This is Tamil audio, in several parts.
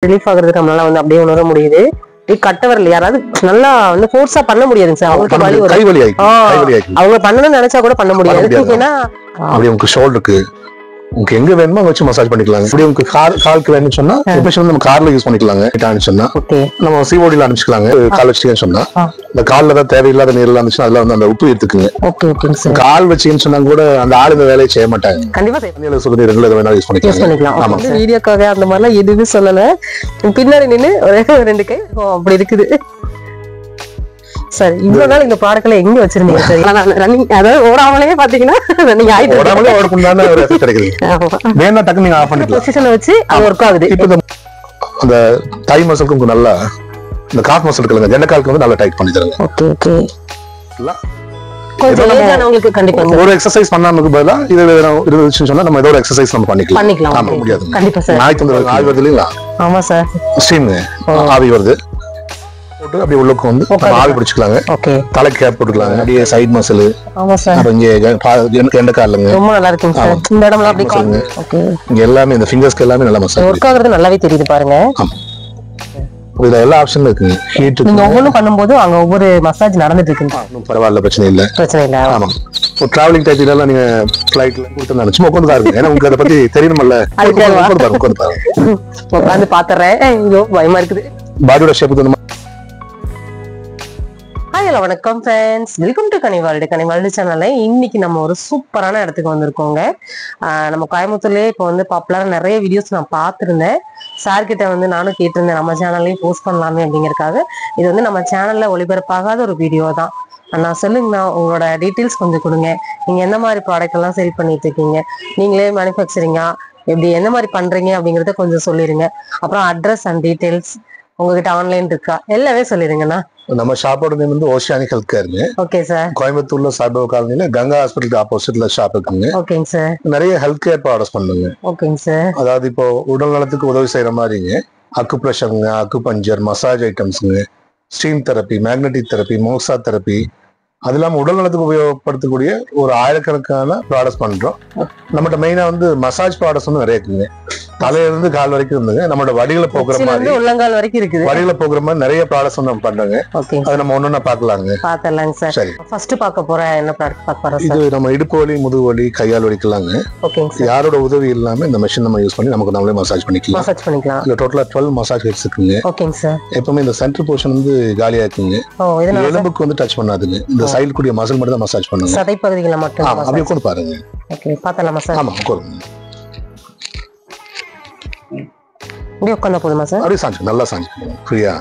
ரிலீஃப் ஆகுறதுக்கு நம்மளால வந்து அப்படியே உணர முடியுது. கட்டவரல யாராவது நல்லா வந்து ஃபோர்ஸா பண்ண முடியாதுங்க சார். அவங்களுக்கு வலி வரும். அவங்க பண்ணணும்னு நினைச்சா கூட பண்ண முடியாது. ஏன்னா அப்படியே உங்களுக்கு ஷோல்டருக்கு உங்களுக்கு எங்க வேணுமோ வச்சு மசாஜ் பண்ணிக்கலாங்க. இப்படி உங்களுக்கு காலுக்கு வேணும்னு சொன்னா எஸ்பெஷலி நம்ம கார்ல யூஸ் பண்ணிக்கலாங்க. சொன்னா நம்ம சிஓடில அனுப்பிச்சுக்கலாங்க. கால் வச்சுக்கன்னு சொன்னா இந்த கால்ல தான் தேவையில்லாத நீர்லாம் இருந்துச்சுன்னா அதுல வந்து அந்த உப்பு எடுத்துக்குங்க. கால் வச்சுன்னு சொன்னா கூட அந்த ஆள் இந்த வேலையை செய்ய மாட்டாங்க. கண்டிப்பா சொல்லி ரெகுலர் வேணா யூஸ் பண்ணிக்கலாம். வீடியோக்காக அந்த மாதிரிலாம் எதுவுமே சொல்லல. பின்னாடி நின்று ஒரே 2 கை அப்படி இருக்குது. சார் இவ்வளவு நாள் இந்த ப்ராடக்ட்ல எங்க வச்சிருந்தீங்க சார்? ரன்னிங் அதாவது ஓடாமலே பாத்தீங்கன்னா ரன்னிங் ஆயிட்டு ஓடாமலே ஓடக்குண்டான ஒரு எஃபெக்ட் கிடைக்குது. வேணா டக்கு நீங்க ஆஃப் பண்ணிக்கலாம். பொசிஷனை வச்சு அது வொர்க் ஆகுது. இப்போ அந்த தை மசிலுக்கு நல்லா இந்த காஃப் மசிலுக்கு ஜெண்டக்காலுக்கு வந்து நல்லா டைட் பண்ணி தருங்க. Okay okay. கொஞ்சம் ஏஜானவங்களுக்கு கண்டிப்பா ஒரு எக்சர்சைஸ் பண்ணாமக்கு பதிலா இது இருந்துச்சுன்னு சொன்னா நம்ம ஏதோ ஒரு எக்சர்சைஸ் நம்ம பண்ணிக்கலாம். ஆமா முடியாது. கண்டிப்பா சார். நாய்க்கு வந்து ஆவி வருது இல்லீங்களா? ஆமா சார். ஸ்டீம் ஆவி வருது. போட்டு அப்படியே உள்ளுக்கு வந்து ஆவி பிடிச்சுக்கலாங்க. ஓகே. தலை கேப் போட்டுக்கலாங்க. அப்படியே சைடு மசில். ஆமா சார். அப்புறம் இங்க எண்ட காலுங்க. ரொம்ப நல்லா இருக்குங்க சார். இந்த இடம்லாம் அப்படியே காலுங்க. ஓகே. இங்க எல்லாமே இந்த ஃபிங்கர்ஸ்க்கு எல்லாமே நல்லா மசாஜ் ஒர்க் ஆகுறது நல்லாவே தெரியுது பாருங்க. ஆமா. இதுல எல்லா ஆப்ஷனும் இருக்குங்க. ஹீட் நீங்க ஒவ்வொன்றும் பண்ணும்போது அங்க ஒவ்வொரு மசாஜ் நடந்துட்டு இருக்குங்க. பரவாயில்ல, பிரச்சனை இல்ல. ஆமா. ஒரு டிராவலிங் டைத்துல எல்லாம் நீங்க ஃளைட்ல கொடுத்து நினைச்சு உட்காந்து பாருங்க. ஏன்னா உங்களுக்கு அதை பத்தி தெரியணும்ல. உட்காந்து பாருங்க. உட்காந்து பாத்துறேன். ஐயோ பயமா இருக்குது. பாடியோட ஷேப் வந்து ஹலோ வணக்கம் ஃப்ரெண்ட்ஸ், வெல்கம் டு கனிவால்டு சேனல்ல. இன்னைக்கு நம்ம ஒரு சூப்பரான இடத்துக்கு வந்திருக்கோங்க. நம்ம கோயம்புத்தூர்லயே இப்போ வந்து பாப்புலரான நிறைய வீடியோஸ் நான் பார்த்துருந்தேன். சார்கிட்ட வந்து நானும் கேட்டிருந்தேன் நம்ம சேனல்லையும் போஸ்ட் பண்ணலாமே அப்படிங்கறக்காக. இது வந்து நம்ம சேனல்ல ஒளிபரப்பாகாத ஒரு வீடியோ தான். நான் சொல்லுங்கண்ணா, உங்களோட டீட்டெயில்ஸ் கொஞ்சம் கொடுங்க. நீங்க எந்த மாதிரி ப்ராடக்ட் எல்லாம் சேல் பண்ணிட்டு இருக்கீங்க, நீங்களே மேனுஃபேக்சரிங்கா எப்படி எந்த மாதிரி பண்றீங்க அப்படிங்கறத கொஞ்சம் சொல்லிருங்க. அப்புறம் அட்ரஸ் அண்ட் டீட்டெயில்ஸ், உங்ககிட்ட ஆன்லைன் இருக்கா, எல்லாமே சொல்லிருங்கண்ணா. நம்ம ஷாப்போட நேம் வந்து ஓஷியானிக் ஹெல்த் கேருங்க. Okay sir. கோயம்புத்தூர்ல சாய்பாபா காலனில கங்கா ஹாஸ்பிட்டலுக்கு ஆப்போசிட்ல ஷாப் இருக்குங்க. ஓகேங்க சார். நிறைய ஹெல்த் கேர் ப்ராடக்ட்ஸ் பண்ணுங்க. ஓகேங்க சார். அதாவது இப்போ உடல் நலத்துக்கு உதவி செய்யற மாதிரிங்க அக்குப்ரெஷருங்க, அக்குபஞ்சர், மசாஜ் ஐட்டம்ஸுங்க, steam therapy, magnetic therapy, moxa therapy, அது இல்லாம உடல் நலத்துக்கு உபயோகப்படுத்தக்கூடிய ஒரு ஆயிரக்கணக்கான ப்ராடக்ட்ஸ் பண்றோம். நம்மகிட்ட மெயினா வந்து மசாஜ் ப்ராடக்ட்ஸ் வந்து நிறைய இருக்குங்க. தலையில இருந்து கால் வரைக்கும் இருந்துங்க. நம்மளோட வடிகளை போக்குற மாதிரி உள்ளங்கால் வரைக்கும் இருக்குது. வடிகளை போக்குற மாதிரி நிறைய ப்ராடக்ட்ஸ் வந்து நம்ம பண்றோங்க. அது நம்ம ஒன்னொன்னா பாக்கலாங்க. பாத்தலாங்க சார். சரி, ஃபர்ஸ்ட் பார்க்க போற என்ன ப்ராடக்ட் பார்க்க போறோம் சார்? இது நம்ம இடுப்பு வலி, முதுகு வலி, கையால் வலிக்கலாங்க. ஓகேங்க சார். யாரோட உதவி இல்லாம இந்த மெஷின் நம்ம யூஸ் பண்ணி நமக்கு நம்மளே மசாஜ் பண்ணிக்கலாம். இல்ல டோட்டலா 12 மசாஜ் ஹெட்ஸ் இருக்குங்க. ஓகேங்க சார். எப்பவுமே இந்த சென்டர் போர்ஷன் வந்து காலியா இருக்குங்க. எலும்புக்கு வந்து டச் பண்ணாதுங்க. இந்த சைடு கூடிய மசில் மட்டும் தான் மசாஜ் பண்ணுங்க. சதை பகுதிகளை மட்டும். ஆமா, அப்படியே கூட பாருங்க. ஓகே, பார்த்தலாமா சார்? ஆமா, உட்காருங்க. அப்படியே உட்கார்ந்தா போதுமா சார்? அப்படியே சாஞ்சு நல்லா சாஞ்சுக்கணும் ஃப்ரீயா.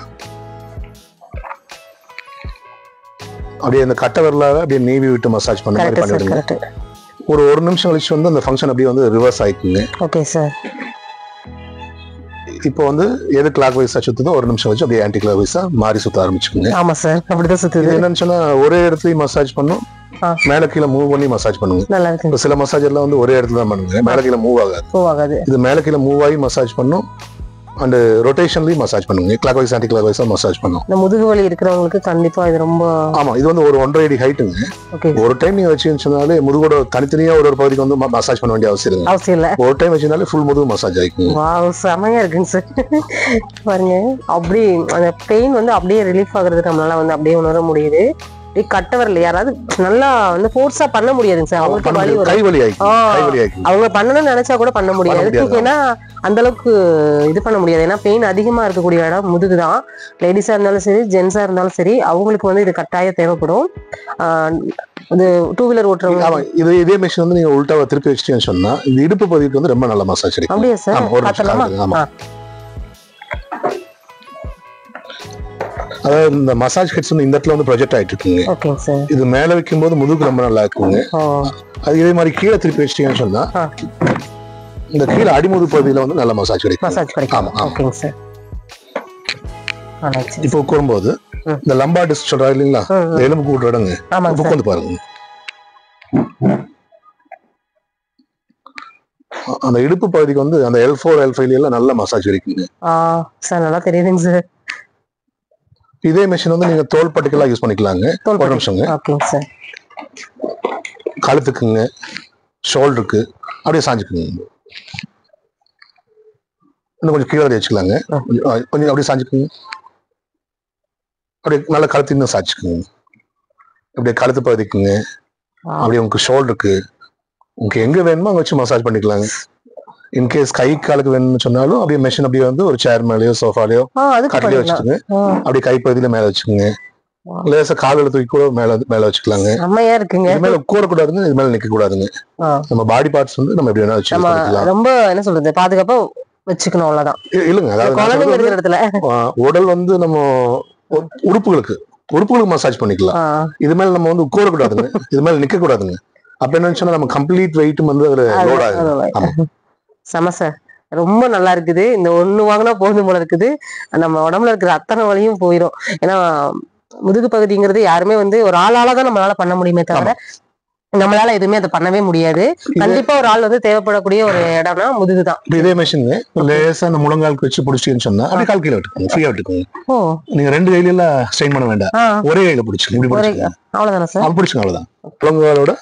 அப்படியே இந்த கட்டை விரலால அப்படியே நீவி விட்டு மசாஜ் பண்ண மாதிரி பண்ணிடுங்க. ஒரு 1 நிமிஷம் கழிச்சு வந்து அந்த ஃபங்க்ஷன் அப்படியே வந்து ரிவர்ஸ் ஆயிக்குங்க. Okay sir. இப்போ வந்து எது கிளாக் வைஸா சுத்துதோ 1 நிமிஷம் வச்சு அப்படியே ஆன்டி கிளாக் வைஸா மாறி சுத்த ஆரம்பிச்சுக்குங்க. ஆமா சார், அப்படிதான் சுத்துது. என்னன்னு சொன்னா ஒரே இடத்துலயும் மசாஜ் பண்ணும், மேல கீழே மூவ் பண்ணி மசாஜ் பண்ணுங்க. நல்லா இருக்கு. சில மசாஜ் எல்லாம் வந்து ஒரே இடத்துல தான் பண்ணுங்க, மேல கீழே மூவ் ஆகாது. இது மேல கீழே மூவ் ஆகி மசாஜ் பண்ணும் அண்ட் ரொட்டேஷன்லயும் மசாஜ் பண்ணுங்க. கிளாக் வைஸ் ஆன்டி கிளாக் வைஸா மசாஜ் பண்ணும். இந்த முதுகு வலி இருக்கிறவங்களுக்கு கண்டிப்பா இது ரொம்ப. ஆமா, இது வந்து ஒரு 1.5 அடி ஹைட்டுங்க. ஒரு டைம் நீங்க வச்சுன்னு சொன்னாலே முதுகோட தனித்தனியா ஒரு பகுதிக்கு வந்து மசாஜ் பண்ண வேண்டிய அவசியம் இல்ல. ஒரு டைம் வச்சுனாலே ஃபுல் முதுகு மசாஜ் ஆயிக்கும். வாவ், செமையா இருக்குங்க சார். பாருங்க, அப்படி அந்த பெயின் வந்து அப்படியே ரிலீஃப் ஆகுறதுக்கு நம்மளால வந்து அப்படியே உணர முடியுது. கட்டவரல யாராவது நல்லா வந்து ஃபோர்ஸா பண்ண முடியாதுங்க சார். அவங்களுக்கு வலி வரும். அவங்க பண்ணணும்னு நினைச்சா கூட பண்ண முடியாது. ஏன்னா அந்த அளவுக்கு இது பண்ண முடியாது. ஏன்னா பெயின் அதிகமா இருக்கக்கூடிய இடம் முதுகுதான். லேடிஸா இருந்தாலும் சரி, ஜென்ஸா இருந்தாலும் சரி, அவங்களுக்கு வந்து இது கட்டாயம் தேவைப்படும். இது 2 வீலர் ஓட்டுறவங்க இதே மிஷின் வந்து நீங்க உள்டாவா திருப்பி வச்சிட்டீங்கன்னு சொன்னா இந்த இடுப்பு பகுதிக்கு வந்து ரொம்ப நல்ல மசாஜ் கிடைக்கும். அப்படியே சார்? அதாவது இந்த மசாஜ் ஹெட்ஸ் வந்து இந்த இடத்துல வந்து ப்ரொஜெக்ட் ஆயிட்டு இருக்குங்க. ஓகேங்க சார். இது மேல வைக்கும் போது முதுகு ரொம்ப நல்லா இருக்குங்க. அது இதே மாதிரி கீழே திருப்பி வச்சிட்டீங்கன்னு சொன்னா இந்த கீழே அடிமுது பகுதியில வந்து நல்ல மசாஜ் கிடைக்கும். ஆமா, ஓகேங்க சார். இப்போ உட்காரும்போது இந்த லம்பா டிஸ்க் சொல்றாங்க இல்லைங்களா, எலும்பு கூட்டுற இடங்க, உட்காந்து பாருங்க. அந்த இடுப்பு பகுதிக்கு வந்து அந்த L4 L5 எல்லாம் நல்ல மசாஜ் கிடைக்குங்க. சார் நல்லா தெரியுதுங்க சார். இதே மெஷின் வந்து நீங்க தோல் பட்டிக்கெல்லாம் யூஸ் பண்ணிக்கலாங்க. 1 நிமிஷங்க. ஓகேங்க சார். கழுத்துக்குங்க, ஷோல்டருக்கு அப்படியே சாஞ்சுக்குங்க. இன்னும் கொஞ்சம் கீழே வச்சுக்கலாங்க. கொஞ்சம் அப்படியே சாஞ்சுக்குங்க. அப்படியே நல்லா கழுத்து இன்னும் சாய்ச்சிக்குங்க. அப்படியே கழுத்து பகுதிக்குங்க. அப்படியே உங்களுக்கு ஷோல்டருக்கு உங்களுக்கு எங்க வேணுமோ அங்க வச்சு மசாஜ் பண்ணிக்கலாங்க. இன்கேஸ் கை காலுக்கு வேணும்னு சொன்னாலும் அப்படியே மெஷின் அப்படியே வந்து ஒரு சேர் மேலேயோ சோஃபாலையோ கட்டிலே வச்சுக்கோங்க. அப்படியே கைப்பகுதியில மேல வச்சுக்கோங்க. லேசா காலில் தூக்கி கூட மேல வச்சுக்கலாங்க. செம்மையா இருக்குங்க. இது மேல கூடக்கூடாதுங்க, இது மேல நிக்க கூடாதுங்க. நம்ம பாடி பார்ட்ஸ் வந்து நம்ம எப்படி வேணா வச்சுக்கலாம். ரொம்ப என்ன சொல்றது பாதுகாப்பா வச்சுக்கணும் அவ்வளவுதான். இல்லங்க, அதாவது உடல் வந்து நம்ம உறுப்புகளுக்கு மசாஜ் பண்ணிக்கலாம். இது மேல நம்ம வந்து கூடக்கூடாதுங்க, இது மேல நிக்க கூடாதுங்க. அப்ப என்னன்னு சொன்னா நம்ம கம்ப்ளீட் வெயிட்டும் வந்து அதுல லோட் ஆகுது. செம சார், ரொம்ப நல்லா இருக்குது. இந்த ஒண்ணு வாங்கினா போதும் போல இருக்குது. நம்ம உடம்புல இருக்கிற அத்தனை வலியும் போயிடும். ஏன்னா முதுகு பகுதிங்கிறது யாருமே வந்து ஒரு ஆளால தான் நம்மளால பண்ண முடியுமே தவிர நம்மளால எதுவுமே அதை பண்ணவே முடியாது. கண்டிப்பா ஒரு ஆள் வந்து தேவைப்படக்கூடிய ஒரு இடம்னா முதுகுதான். இதே மிஷின் லேசா அந்த முழங்காலுக்கு வச்சு பிடிச்சின்னு சொன்னா அப்படியே கால் கீழே விட்டுக்கோங்க, ஃப்ரீயா விட்டுக்கோங்க. நீங்க 2 கையில எல்லாம் ஸ்ட்ரெயின் பண்ண வேண்டாம், ஒரே கையில பிடிச்சிக்கோங்க. இப்படி பிடிச்சிக்கோங்க, அவ்வளவுதானே சார்? பிடிச்சிக்கோங்க, அவ்வளவுதான். முழங்காலோட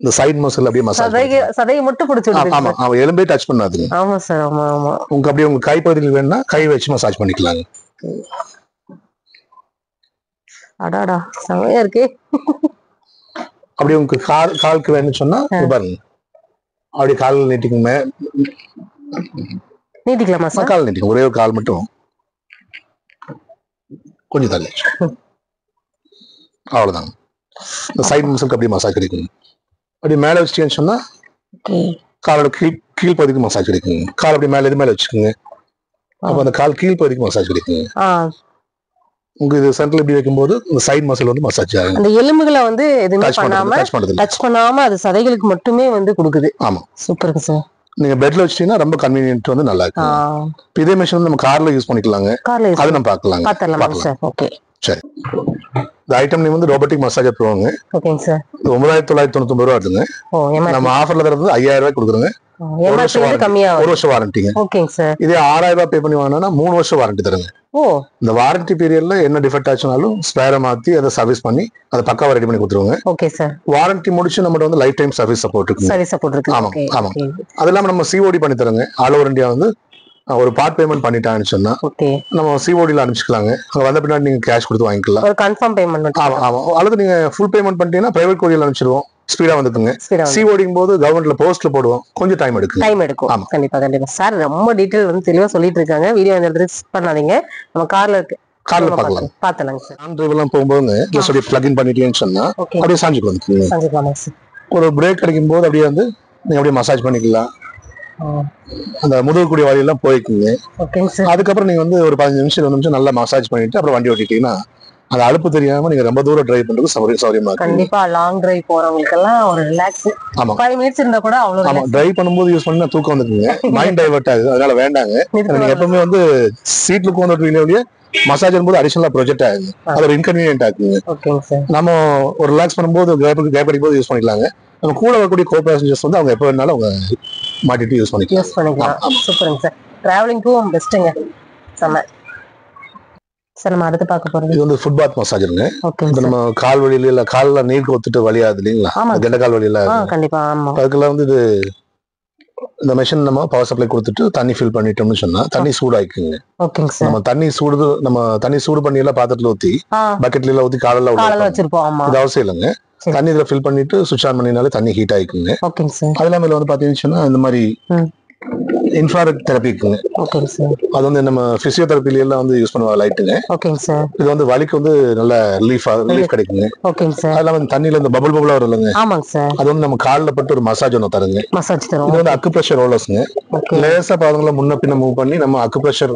இந்த சைடு மசில் அப்படியே மசாஜ் சதையை மட்டும் பிடிச்சு. ஆமா, அவன் எலும்பே டச் பண்ணாதுங்க. ஆமா சார், ஆமா ஆமா. உங்களுக்கு அப்படியே உங்க கை பகுதியில் வேணும்னா கை வச்சு மசாஜ் பண்ணிக்கலாங்க. அடாடா செமையா இருக்கு. அப்படியே உங்களுக்கு காலுக்கு வேணும்னு சொன்னா பாருங்க, அப்படியே கால் நீட்டிக்குங்க. நீட்டிக்கலாமா சார்? கால் நீட்டிங்க, ஒரே ஒரு கால் மட்டும் கொஞ்சம் தள்ளி, அவ்வளவுதாங்க. இந்த சைடு மசிலுக்கு அப்படியே மசாஜ் கிடைக்குங்க. அப்படியே மேல வச்சுட்டீங்கன்னு சொன்னா காலோட கீழ் பகுதிக்கு மசாஜ் கிடைக்குங்க. கால் அப்படி மேல இது மேல வச்சுக்கோங்க. அப்ப அந்த கால் கீழ் பகுதிக்கு மசாஜ் கிடைக்குங்க. உங்களுக்கு இது சென்டர்ல இப்படி வைக்கும்போது இந்த சைடு மசில் வந்து மசாஜ் ஆகும். அந்த எலும்புகளை வந்து எதுவுமே டச் பண்ணாம அது சதைகளுக்கு மட்டுமே வந்து கொடுக்குது. ஆமா, சூப்பருங்க சார். நீங்க பெட்ல வச்சிட்டீங்கன்னா ரொம்ப கன்வீனியன்ட் வந்து நல்லா இருக்கும். இதே மிஷின் வந்து நம்ம கார்ல யூஸ் பண்ணிக்கலாங்க. அது நம்ம பார்க்கலாம். ஓகே சரி. இந்த ஐட்டம் நேம் வந்து ரோபோட்டிக் மசாஜர் ப்ரோங்க. ஓகேங்க சார். 9999 ரூபா வருதுங்க. நம்ம ஆஃபர்ல தரது 5000 ரூபாய் கொடுக்குறோங்க. 1 வருஷம் வாரண்டிங்க. ஓகேங்க சார். இதே 6000 ரூபாய் பே பண்ணி வாங்கினா 3 வருஷம் வாரண்டி தருங்க. இந்த வாரண்டி பீரியட்ல என்ன டிஃபெக்ட் ஆச்சுனாலும் ஸ்பேரை மாத்தி அதை சர்வீஸ் பண்ணி அதை பக்காவா ரெடி பண்ணி கொடுத்துருவாங்க. Okay sir. வாரண்டி முடிச்சு நம்மகிட்ட வந்து லைஃப் டைம் சர்வீஸ் சப்போர்ட் இருக்கு. ஆமா ஆமா. அது இல்லாம நம்ம சிஓடி பண்ணி தருங்க. ஆல் ஓவர் இந்தியா வந்து ஒரு பார்ட் பேமெண்ட் பண்ணிட்டான்னு சொன்னா நம்ம சிஓடில அனுப்பிச்சுக்கலாங்க. அங்க வந்த பின்னாடி நீங்க கேஷ் கொடுத்து வாங்கிக்கலாம். ஒரு கன்ஃபார்ம் பேமெண்ட். ஆமா ஆமா. அல்லது நீங்க ஃபுல் பேமெண்ட் பண்ணிட்டீங்கன்னா பிரைவேட் கோரியல் அனுப்பிச்சிடுவோம். ஸ்பீடா வந்துக்குங்க. சிஓடிங் போது கவர்மெண்ட்ல போஸ்ட்ல போடுவோம், கொஞ்சம் டைம் எடுக்கும். கண்டிப்பா கண்டிப்பா சார். ரொம்ப டீடைல் வந்து தெளிவா சொல்லிட்டு இருக்காங்க. வீடியோ இந்த இடத்துல ஸ்கிப் பண்ணாதீங்க. நம்ம கார்ல பார்க்கலாம். பார்த்தலாங்க சார். நான் டிரைவ் எல்லாம் போகும்போது ஜஸ்ட் அப்படியே பிளக் இன் பண்ணிட்டீங்கன்னு சொன்னா அப்படியே சாஞ்சுக்கலாம். ஒரு பிரேக் கிடைக்கும் போது அப்படியே வந்து நீங்க அப்படியே மசாஜ் பண்ணிக்கலாம். அந்த முதுகு கூடிய வழியெல்லாம் போய்க்குங்க. அதுக்கப்புறம் நீங்க வந்து ஒரு 15 நிமிஷம் 20 நிமிஷம் நல்லா மசாஜ் பண்ணிட்டு அப்புறம் வண்டி ஓட்டிட்டீங்கன்னா அது அலுப்பு தெரியாம நீங்க ரொம்ப தூரம் டிரைவ் பண்றது சௌரியமா இருக்கும். கண்டிப்பா லாங் டிரைவ் போறவங்களுக்கு எல்லாம் ஒரு ரிலாக்ஸ். 5 மினிட்ஸ் இருந்தா கூட அவ்வளவு. ஆமா, டிரைவ் பண்ணும்போது யூஸ் பண்ணா தூக்கம் வந்துருக்குங்க. மைண்ட் டைவர்ட் ஆகுது, அதனால வேண்டாங்க. நீங்க எப்பவுமே வந்து சீட்ல உட்காந்துட்டு மசாஜ் போது அடிஷனலா ப்ரொஜெக்ட் ஆகுது, அது ஒரு இன்கன்வீனியன்ட் ஆகுங்க. நம்ம ஒரு ரிலாக்ஸ் பண்ணும்போது கேப் அடிக்கும் போது யூஸ் பண்ணிக்கலாங்க. நம்ம கூட வரக்கூடிய கோ பேசஞ்சர்ஸ் வந்து அவங்க எப்ப வேணாலும் அவங்க மாட்டிட்டு யூஸ் பண்ணிக்கலாம். சூப்பருங்க சார். டிராவலிங்க்கும் பெஸ்ட்டுங்க. செம சார். நம்ம அடுத்து பார்க்க போறது இது வந்து ஃபுட் பாத் மசாஜருங்க. நம்ம கால் வலியில இல்ல கால்ல நீர் கோத்துட்டு வலியாது இல்லைங்களா, கெண்டக்கால் வலியில கண்டிப்பா. ஆமா, அதுக்கெல்லாம் வந்து இது இந்த மெஷின் நம்ம பவர் சப்ளை கொடுத்துட்டு தண்ணி ஃபில் பண்ணிட்டோம்னு சொன்னா தண்ணி சூடாயிக்குங்க. நம்ம தண்ணி சூடு பண்ணி எல்லாம் பாத்திரத்துல ஊத்தி பக்கெட்ல எல்லாம் ஊத்தி காலெல்லாம் வச்சிருப்போம். இது அவசியம் இல்லைங்க. தண்ணி இதுல ஃபில் பண்ணிட்டு சுவிட்ச் ஆன் பண்ணினாலே தண்ணி ஹீட் ஆயிக்குங்க. அது இல்லாம வந்து பாத்தீங்கன்னா இந்த மாதிரி இன்ஃப்ராரெட் தெரப்பி இருக்குங்க. அது வந்து நம்ம பிசியோதெரபில எல்லாம் வந்து யூஸ் பண்ணுவாங்க லைட்டுங்க. இது வந்து வலிக்கு வந்து நல்ல ரிலீஃப் கிடைக்குங்க. அதெல்லாம் வந்து தண்ணியில இந்த பபுள் வரும் இல்லைங்க, அது வந்து நம்ம கால்ல பட்டு ஒரு மசாஜ் ஒன்று தருங்க. இது வந்து அக்குப்ரெஷர் ரோலர்ஸ்ங்க. லேசா பாதங்களை முன்ன பின்ன மூவ் பண்ணி நம்ம அக்குப்ரெஷர்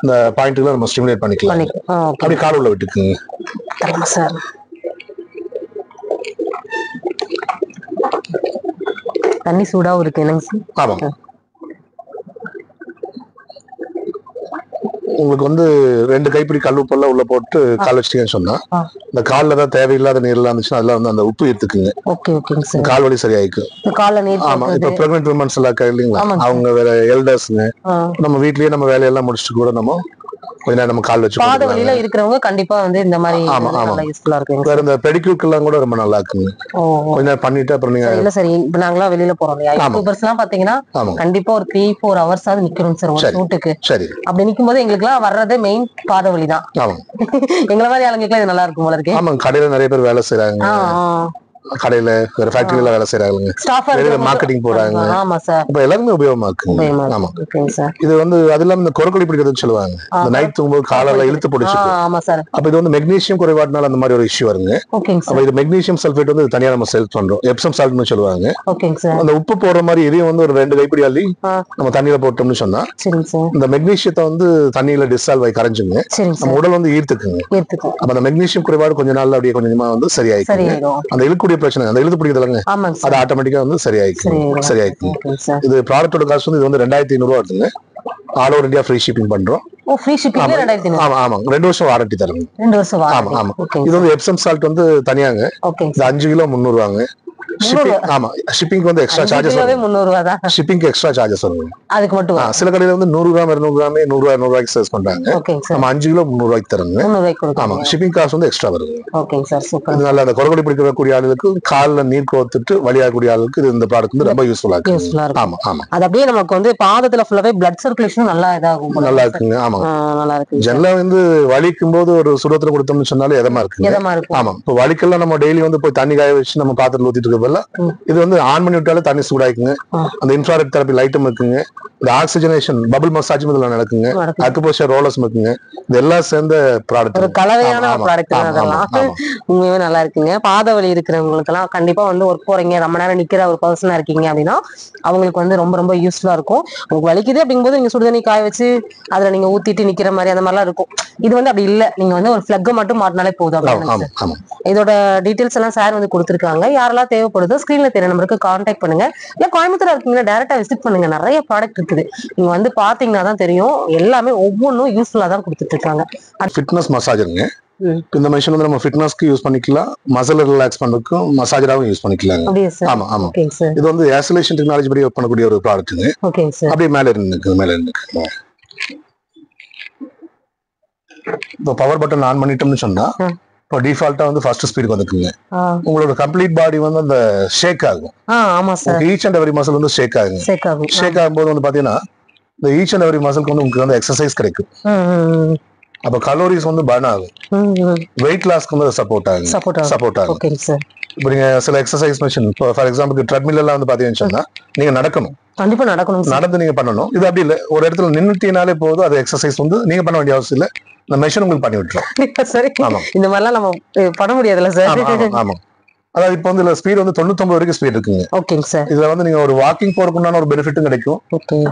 இந்த பாயிண்ட்ல நம்ம ஸ்டிமுலேட் பண்ணிக்கலாம். அப்படி கால் உள்ள விட்டுக்குங்க. தண்ணி சூடாவும் இருக்கு என்னங்க சார்? ஆமாங்க. உங்களுக்கு வந்து 2 கைப்பிடி கல் உப்பெல்லாம் உள்ள போட்டு கால் வச்சிட்டீங்கன்னு சொன்னா இந்த கால்ல தான் தேவையில்லாத நீர்லாம் இருந்துச்சுன்னா அதெல்லாம் வந்து அந்த உப்பு எடுத்துக்குங்க. கால் வலி சரியாயிக்கும். ஆமா, இப்ப பிரெக்னென்ட் விமன்ஸ் எல்லாம் இல்லைங்களா, அவங்க வேற எல்டர்ஸ்ங்க, நம்ம வீட்லயே நம்ம வேலையெல்லாம் முடிச்சுட்டு கூட நம்ம கொஞ்ச நேரம் நம்ம கால் வச்சு பாத வலியில இருக்கிறவங்க கண்டிப்பா வந்து இந்த மாதிரி நல்லா யூஸ்ஃபுல்லா இருக்குங்க. வேற இந்த பெடிக்யூர்க்கெல்லாம் கூட ரொம்ப நல்லா இருக்குங்க. கொஞ்ச நேரம் பண்ணிட்டு அப்புறம் நீங்க இல்ல சரி இப்ப நாங்களாம் வெளியில போறோம் இல்லையா, யூடியூபர்ஸ் எல்லாம் பாத்தீங்கன்னா கண்டிப்பா ஒரு 3-4 hours ஆவது நிக்கணும் சார் ஒரு ஷூட்டுக்கு. சரி அப்படி நிக்கும் போது எங்களுக்கு எல்லாம் வர்றதே மெயின் பாத வலி தான். எங்களை மாதிரி ஆளுங்களுக்கு இது நல்லா இருக்கும் போல இருக்கு. ஆமா, கடையில நிறைய பேர் வேலை செய்யறாங்க, கடையில வேற ஃபேக்டரியில வேலை செய்யறாங்க, மார்க்கெட்டிங் போறாங்க. ஆமா சார், இப்ப எல்லாருமே உபயோகமா இருக்குங்க. ஆமா, இது வந்து அது இல்லாம இந்த குரக்கொலி பிடிக்கிறதுன்னு சொல்லுவாங்க, இந்த நைட் தூங்கும்போது காலால இழுத்து பிடிச்சிட்டு. ஆமா சார். அப்ப இது வந்து மெக்னீசியம் குறைபாடுனால அந்த மாதிரி ஒரு இஷ்யூ வருங்க. அப்ப இது மெக்னீசியம் சல்பேட் வந்து தனியா நம்ம செல் பண்றோம், எப்சம் சால்ட்னு சொல்லுவாங்க. அந்த உப்பு போடுற மாதிரி இதையும் வந்து ஒரு 2 கைப்பிடி அள்ளி நம்ம தண்ணியில போட்டோம்னு சொன்னா இந்த மெக்னீசியத்தை வந்து தண்ணியில டிசால்வ் ஆகி கரைஞ்சுங்க, நம்ம உடல் வந்து ஈர்த்துக்குங்க. அப்ப அந்த மெக்னீசியம் குறைபாடு கொஞ்ச நாள்ல அப்படியே கொஞ்சமா வந்து சரியாயிருக்கு. அந்த இழுக்கூடிய பிரச்சனை, அந்த இழுத்து பிடிக்கிறதுலங்க, அது ஆட்டோமேட்டிக்கா வந்து சரியாயிருக்கு. இது ப்ராடக்டோட காஸ்ட் வந்து இது வந்து 2500 வருதுங்க. All over India free shipping பண்றோம். Free shipping 2500. ஆமா 2 வருஷம் வாரண்டி தருங்க. 2 வருஷம் வாரண்டி. ஆமா. இது வந்து எப்சம் சால்ட் வந்து தனியாங்க. இது 5 கிலோ 300 ரூபாங்க. ஷிப்பிங் வந்து எக்ஸ்ட்ரா சார்ஜஸ் வரும். 300 ரூபாய் தான் ஷிப்பிங்க்கு எக்ஸ்ட்ரா சார்ஜஸ் வரும். அதுக்கு மட்டும் சில கடையில வந்து 100 கிராம் 200 கிராம் 100 ரூபாய்க்கு சேல்ஸ் பண்றாங்க. நம்ம 5 கிலோ 300 ரூபாய்க்கு தருங்க. 300 ரூபாய்க்கு கொடுங்க. ஆமா, ஷிப்பிங் காஸ்ட் வந்து எக்ஸ்ட்ரா வருது. ஓகேங்க சார், சூப்பர். இதனால அந்த குரக்கொலி பிடிக்கக்கூடிய ஆளுகளுக்கு, கால்ல நீர் கோர்த்துட்டு வலியாகக்கூடிய ஆளுக்கு இது இந்த ப்ராடக்ட் வந்து ரொம்ப யூஸ்ஃபுல்லா இருக்கு. ஆமா ஆமா, அது அப்படியே நமக்கு வந்து பாதத்துல ஃபுல்லாவே பிளட் சர்க்குலேஷன் நல்லா இதாகும். நல்லா இருக்குங்க. ஆமா, நல்லா இருக்கு. ஜெனரலா வந்து வலிக்கும் போது ஒரு சுடத்துல கொடுத்தோம்னு சொன்னாலே எதமா இருக்குங்க. ஆமா, இப்போ வலிக்கெல்லாம் நம்ம டெய்லி வந்து போய் தண்ணி காய வச்சு நம்ம பாத்திரத்துல ஊத்திட்டு இருக்கல, இது வந்து ஆன் பண்ணி விட்டாலே தண்ணி சூடாக்குங்க. அந்த இன்ஃப்ராரெட் தெரப்பி லைட்டும் இருக்குங்க, இந்த ஆக்சிஜனேஷன் பபிள் மசாஜ் இதுல நடக்குங்க, அக்குபஞ்சர் ரோலர்ஸ் இருக்குங்க. இது எல்லாம் சேர்ந்த ப்ராடக்ட், ஒரு கலவையான ப்ராடக்ட். அதெல்லாம் உண்மையாவே நல்லா இருக்குங்க. பாத வலி இருக்கிறவங்களுக்கு எல்லாம் கண்டிப்பா வந்து ஒர்க் போறீங்க, ரொம்ப நேரம் நிக்கிற ஒரு பர்சனா இருக்கீங்க அப்படின்னா அவங்களுக்கு வந்து ரொம்ப ரொம்ப யூஸ்ஃபுல்லா இருக்கும். உங்களுக்கு வலிக்குது அப்படிங்கும்போது நீங்க சுடுதண்ணி காய வச்சு அதுல நீங்க ஊத்திட்டு நிக்கிற மாதிரி அந்த மாதிரிலாம் இருக்கும். இது வந்து அப்படி இல்ல, நீங்க வந்து ஒரு பிளக் மட்டும் மாட்டினாலே போதும். இதோட டீடைல்ஸ் எல்லாம் சார் வந்து கொடுத்துருக்காங்க. யாரெல்லாம் தேவைப்படுதோ ஸ்கிரீன்ல தெரிய நம்பருக்கு கான்டாக்ட் பண்ணுங்க. இல்ல கோயம்புத்தூர் இருக்கீங்கன்னா டைரக்டா விசிட் பண்ணுங்க. நிறைய ப்ராடக்ட் இருக்குது, நீங்க வந்து பாத்தீங்கன்னா தான் தெரியும். எல்லாமே ஒவ்வொன்றும் யூஸ்ஃபுல்லா தான் கொடுத்துட்டு இருக்காங்க. ஃபிட்னஸ் மசாஜருங்க. இந்த மெஷின் வந்து நம்ம ஃபிட்னஸ்க்கு யூஸ் பண்ணிக்கலாம், மசில் ரிலாக்ஸ் பண்ணதுக்கும் மசாஜராவும் யூஸ் பண்ணிக்கலாம். ஆமா ஆமா, இது வந்து ஆசோலேஷன் டெக்னாலஜி படி ஒர்க் பண்ணக்கூடிய ஒரு ப்ராடக்ட்டுங்க. அப்படியே மேல இருக்கு. இப்போ பவர் பட்டன் ஆன் பண்ணிட்டோம்னு சொன்னா இப்போ டிஃபால்ட்டா வந்து ஃபர்ஸ்ட் ஸ்பீடுக்கு வந்துக்குங்க. உங்களோட கம்ப்ளீட் பாடி வந்து அந்த ஷேக் ஆகும். ஆமா sir, each and every muscle வந்து ஷேக் ஆகுங்க. ஷேக் ஆகும்போது வந்து பாத்தீங்கன்னா இந்த ஈச் அண்ட் எவரி மசிலுக்கு வந்து உங்களுக்கு வந்து எக்ஸசைஸ் கிடைக்கும். அப்ப கலோரிஸ் வந்து பர்ன் ஆகும், வெயிட் லாஸ்க்கு வந்து சப்போர்ட் ஆகும். இப்போ நீங்க சில exercise machine, for example treadmill எல்லாம் வந்து பாத்தீங்கன்னு சொன்னா நீங்க நடக்கணும், கண்டிப்பா நடந்து நீங்க பண்ணணும். இது அப்படி இல்ல, ஒரு இடத்துல நின்னுட்டீனாலே போதும், அது எக்ஸசைஸ் வந்து நீங்க பண்ண வேண்டிய அவசியம் இல்ல, இந்த மெஷின் உங்களுக்கு பண்ணி விட்டுரும். சரி, இந்த மாதிரிலாம் நம்ம பண்ண முடியாதுல்ல சார்? ஆமா, அதாவது இப்போ வந்து ஸ்பீட் வந்து 99 வரைக்கும் ஸ்பீட் இருக்குங்க. ஓகேங்க சார். இதுல வந்து நீங்க ஒரு வாக்கிங் போறதுக்குண்டான ஒரு பெனிஃபிட்டும் கிடைக்கும்,